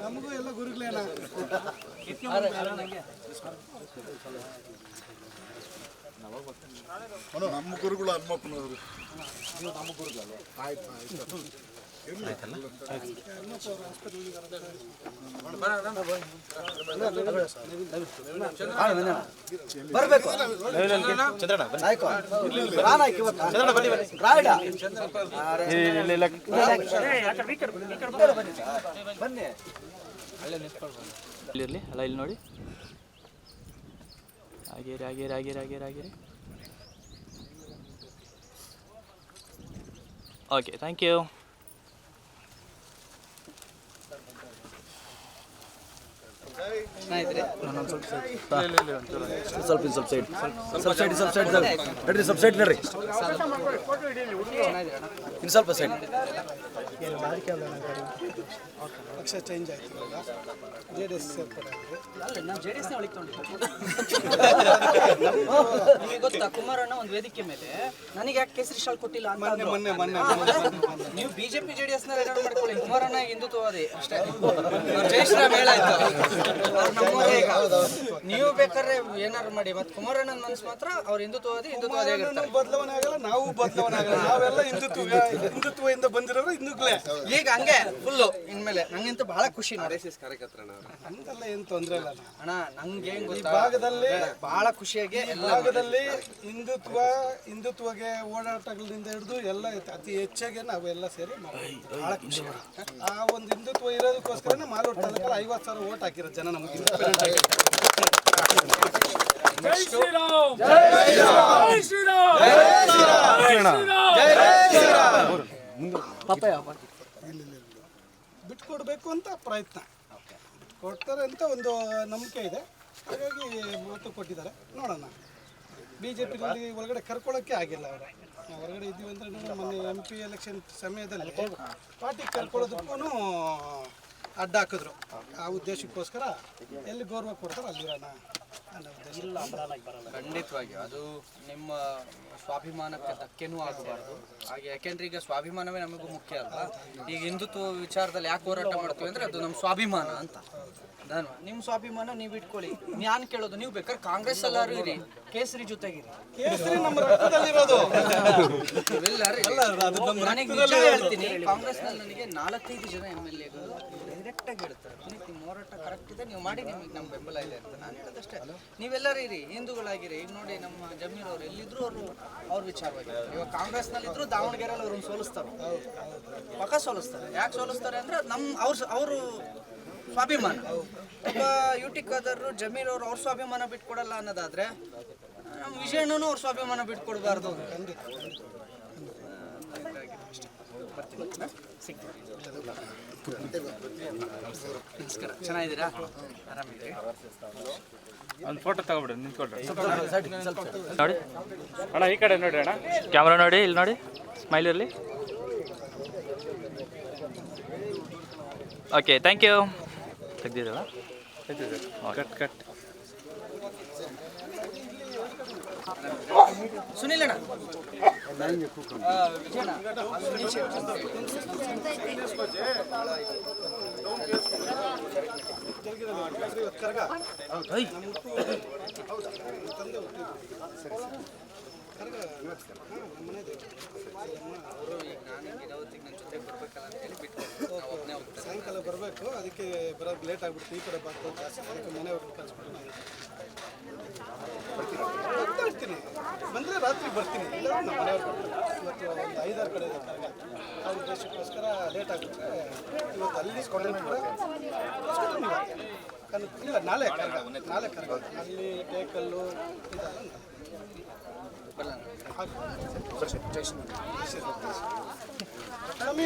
S6: ನಮಗೂ ಎಲ್ಲ ಗುರುಗಳೇನ
S7: ನಮ್ಮ ಗುರುಗಳು ಹನುಮಪ್ಪನವರು ನಮ್ಮ ಗುರುಗಳು. ಆಯ್ತು
S6: ಬರ್ಬೇಕು. ಬನ್ನಿ
S2: ಇಲ್ಲಿರಲಿ ಅಲ್ಲ, ಇಲ್ಲಿ ನೋಡಿ. ಆಗೇರಿ ಆಗೇರಿ ಆಗೇರಿ ಆಗೇರಿ ಆಗೇರಿ. Okay, thank you.
S6: ಪಕ್ಷ ಚೇಂಜ್ ಆಯ್ತು ಇವಾಗ, JDS ಸೇರ್ಪಡೆ.
S5: ನಾವು JDS ನೇ ಒಳಗೆ ನಿಮಗೆ ಗೊತ್ತಾ, ಕುಮಾರಣ್ಣ ಒಂದು ವೇದಿಕೆ ಮೇಲೆ ನನಗೆ ಯಾಕೆ ಕೇಸರಿ ಶಾಲ್ ಕೊಟ್ಟಿಲ್ಲ ಅಂತ ಅಂದ್ರು. ನೀವು BJP JDS ನ ರೆಕಾರ್ಡ್ ಮಾಡ್ಕೊಳ್ಳಿ, ಕುಮಾರಣ್ಣ ಹಿಂದುತ್ವವಾದಿ ಅಷ್ಟೇ. ಜೈ ಶ್ರೀರಾಮ್ ಹೇಳಾಯ್ತು, ನಮ್ಮವರೇ ಈಗ. ನೀವು ಬೇಕಾದ್ರೆ ಏನಾರು ಮಾಡಿ, ಮತ್ತೆ ಕುಮಾರಣ್ಣನ ಮನಸ್ಸು ಮಾತ್ರ ಅವ್ರು ಹಿಂದುತ್ವವಾದಿ ಆಗಿರ್ತಾರೆ.
S6: ಬದಲಾವಣೆ ಆಗಲ್ಲ, ನಾವು ಬದಲಾವಣೆ ಆಗಲ್ಲ, ನಾವೆಲ್ಲ ಹಿಂದುತ್ವದಿಂದ ಬಂದಿರೋರು ಹಿಂದೂಗಳೇ.
S5: ಈಗ ಹಂಗೆ ಫುಲ್ಲು ಇನ್ಮೇಲೆ ನಂಗಂತೂ ಬಹಳ ಖುಷಿ ನೋಡಿ.
S6: ಹಂಗಲ್ಲ, ಏನು ತೊಂದರೆ ಇಲ್ಲ
S5: ಅಣ್ಣ. ನಂಗೆ
S6: ಈ ಭಾಗದಲ್ಲಿ
S5: ಬಹಳ ಖುಷಿಯಾಗಿ
S6: ಭಾಗದಲ್ಲಿ ಹಿಂದುತ್ವಗೆ ಓಡಾಟಗಳಿಂದ ಹಿಡಿದು ಎಲ್ಲ ಅತಿ ಹೆಚ್ಚಾಗಿ ನಾವೆಲ್ಲ ಸೇರಿ ಮಾಡ್ತೀವಿ. ಬಹಳ ಖುಷಿ. ಆ ಒಂದು ಹಿಂದುತ್ವ ಇರೋದಕ್ಕೋಸ್ಕರನೇ ಮಾಲೂರು ತಾಲೂಕಲ್ಲಿ 50,000 ಓಟ್ ಹಾಕಿರೋ ಜನ ನಮಗೆ ಇಂಡಿಪೆಂಡೆಂಟ್ ಆಗಿ. ಬಿಟ್ಕೊಡ್ಬೇಕು ಅಂತ ಪ್ರಯತ್ನ, ಕೊಡ್ತಾರೆ ಅಂತ ಒಂದು ನಂಬಿಕೆ ಇದೆ. ಹಾಗಾಗಿ ಮಾತು ಕೊಟ್ಟಿದ್ದಾರೆ, ನೋಡೋಣ. BJPನಲ್ಲಿ ಒಳಗಡೆ ಕರ್ಕೊಳ್ಳೋಕ್ಕೆ ಆಗಿಲ್ಲ ಅವರು. ಹೊರಗಡೆ ಇದ್ದೀವಿ ಅಂದರೆ ಮೊನ್ನೆ MP ಎಲೆಕ್ಷನ್ ಸಮಯದಲ್ಲಿ ಪಾರ್ಟಿ ಕರ್ಕೊಳ್ಳೋದಕ್ಕೂ ಅಡ್ಡ ಹಾಕಿದ್ರು. ಆ ಉದ್ದೇಶಕ್ಕೋಸ್ಕರ ಎಲ್ಲಿ ಗೌರವ ಕೊಡ್ತಾರೆ ಅಲ್ಲಿರೋಣ ಅನ್ನೋ ಉದ್ದೇಶ.
S5: ಖಂಡಿತವಾಗಿ ಅದು ನಿಮ್ಮ ಸ್ವಾಭಿಮಾನಕ್ಕೆ ಧಕ್ಕೆನೂ ಆಗಬಾರ್ದು. ಹಾಗೆ ಯಾಕೆಂದ್ರೆ ಈಗ ಸ್ವಾಭಿಮಾನವೇ ನಮಗೂ ಮುಖ್ಯ ಅಲ್ವಾ. ಈಗ ಹಿಂದುತ್ವ ವಿಚಾರದಲ್ಲಿ ಯಾಕೆ ಹೋರಾಟ ಮಾಡ್ತೀವಿ ಅಂದ್ರೆ ಅದು ನಮ್ಮ ಸ್ವಾಭಿಮಾನ ಅಂತ. ನಿಮ್ಮ ಸ್ವಾಭಿಮಾನ ನೀವು ಇಟ್ಕೊಳ್ಳಿ. ನಾನು ಕೇಳೋದು, ನೀವು ಬೇಕಾದ್ರೆ ಕಾಂಗ್ರೆಸ್ ಎಲ್ಲರೂ ಇರಿ, ಕೇಸರಿ ಜೊತೆಗಿರಿ.
S6: ಕೇಸರಿ ನಮ್ಮ ರಕ್ತದಲ್ಲಿರೋದು.
S5: ನನಗೆ ನಿಜ ಹೇಳ್ತೀನಿ, ಕಾಂಗ್ರೆಸ್ನಲ್ಲಿ ನನಗೆ 4-5 ಜನ MLAಗಳು ಡೈರೆಕ್ಟ್ ಆಗಿ ಹೇಳ್ತಾರೆ, ನಿಮ್ಮ ಹೋರಾಟ ಕರೆಕ್ಟ್ ಇದೆ, ನೀವು ಮಾಡಿ, ನಿಮಗೆ ನಮ್ಮ ಬೆಂಬಲ ಇದೆ ಅಂತ. ನಾನು ಹೇಳೋದಷ್ಟೇ, ನೀವೆಲ್ಲರೂ ಇರಿ, ಹಿಂದೂಗಳಾಗಿರಿ. ಈಗ ನೋಡಿ ನಮ್ಮ ಜಮೀರ್ ಅವ್ರು ಎಲ್ಲಿದ್ರು ಅವ್ರ ವಿಚಾರವಾಗಿರ್ತಾರೆ. ಇವಾಗ ಕಾಂಗ್ರೆಸ್ನಲ್ಲಿದ್ರು ದಾವಣಗೆರೆಯಲ್ಲಿ ಅವ್ರನ್ನ ಸೋಲಿಸ್ತಾರೆ, ಪಕ್ಕ ಸೋಲಿಸ್ತಾರೆ. ಯಾಕೆ ಸೋಲಿಸ್ತಾರೆ ಅಂದ್ರೆ ಅವರು ಸ್ವಾಭಿಮಾನ. ಒಬ್ಬ UT ಖಾದರ್ ಜಮೀರ್ ಅವ್ರ ಸ್ವಾಭಿಮಾನ ಬಿಟ್ಕೊಡಲ್ಲ ಅನ್ನೋದಾದ್ರೆ ನಮ್ಮ ವಿಜಯಣ್ಣನೂ ಅವ್ರ ಸ್ವಾಭಿಮಾನ ಬಿಟ್ಕೊಡ್ಬಾರ್ದು. ಸಿಗ್ತೀವಿ. ನಮಸ್ಕಾರ, ಚೆನ್ನಾಗಿದ್ದೀರಾ? ಆರಾಮಿದ್ದೀರಿ?
S1: ಒಂದು ಫೋಟೋ ತಗೊಬಿಡಿ ನಿಂತ್ಕೊಳ್ರಿ.
S2: ನೋಡಿ
S1: ಅಣ್ಣ ಈ ಕಡೆ ನೋಡಿ ಅಣ್ಣ.
S2: ಕ್ಯಾಮ್ರಾ ನೋಡಿ, ಇಲ್ಲಿ ನೋಡಿ, ಸ್ಮೈಲ್ ಇರಲಿ. Okay, thank you. ತೆಗ್ದಿರಲ್ಲ?
S1: Cut cut.
S5: ಸುನಿಲ್ ಅಣ್ಣ, ವಿಜಯಣ್ಣ, ಸುನಿಲ್ ಶೆಟ್ಟಿ. ಐ. ಅವರು ಈಗ ನಾನು ಇರಾವತ್ತಿಗೆ ನನ್ನ ಜೊತೆ ಬರ್ಬೇಕಲ್ಲ ಅಂತೇಳಿ ಬಿಟ್ಟು ನಾವು ಒಬ್ಬನೇ ಹೋಗ್ತಾರೆ.
S6: ಸಾಯಂಕಾಲ ಬರಬೇಕು, ಅದಕ್ಕೆ ಬರೋದು ಲೇಟ್ ಆಗ್ಬಿಡ್ತು. ಈ ಕಡೆ ಬರ್ತಾ ಜಾಸ್ತಿ ಅದಕ್ಕೆ ಮನೆಯವ್ರನ್ನ ಕಳಿಸ್ಬಿಟ್ಟು ಬರ್ತೀನಿ. ಬಂದರೆ ರಾತ್ರಿ ಬರ್ತೀನಿ, ಇಲ್ಲ ನಮ್ಮ ಮನೆಯವ್ರು ಬರ್ತಾರೆ. ಇವತ್ತು ಒಂದು 5-6 ಕಡೆ ಇದೆ ಕರಗ. ಅವ್ರ ಉದ್ದೇಶಕ್ಕೋಸ್ಕರ ಲೇಟ್ ಆಗುತ್ತೆ. ಇವತ್ತು ಅಲ್ಲಿ ಇಲ್ಲ, ನಾಳೆ ಕರಗ ಅಲ್ಲಿ ಟೇಕಲ್ಲು ಇದೆಲ್ಲ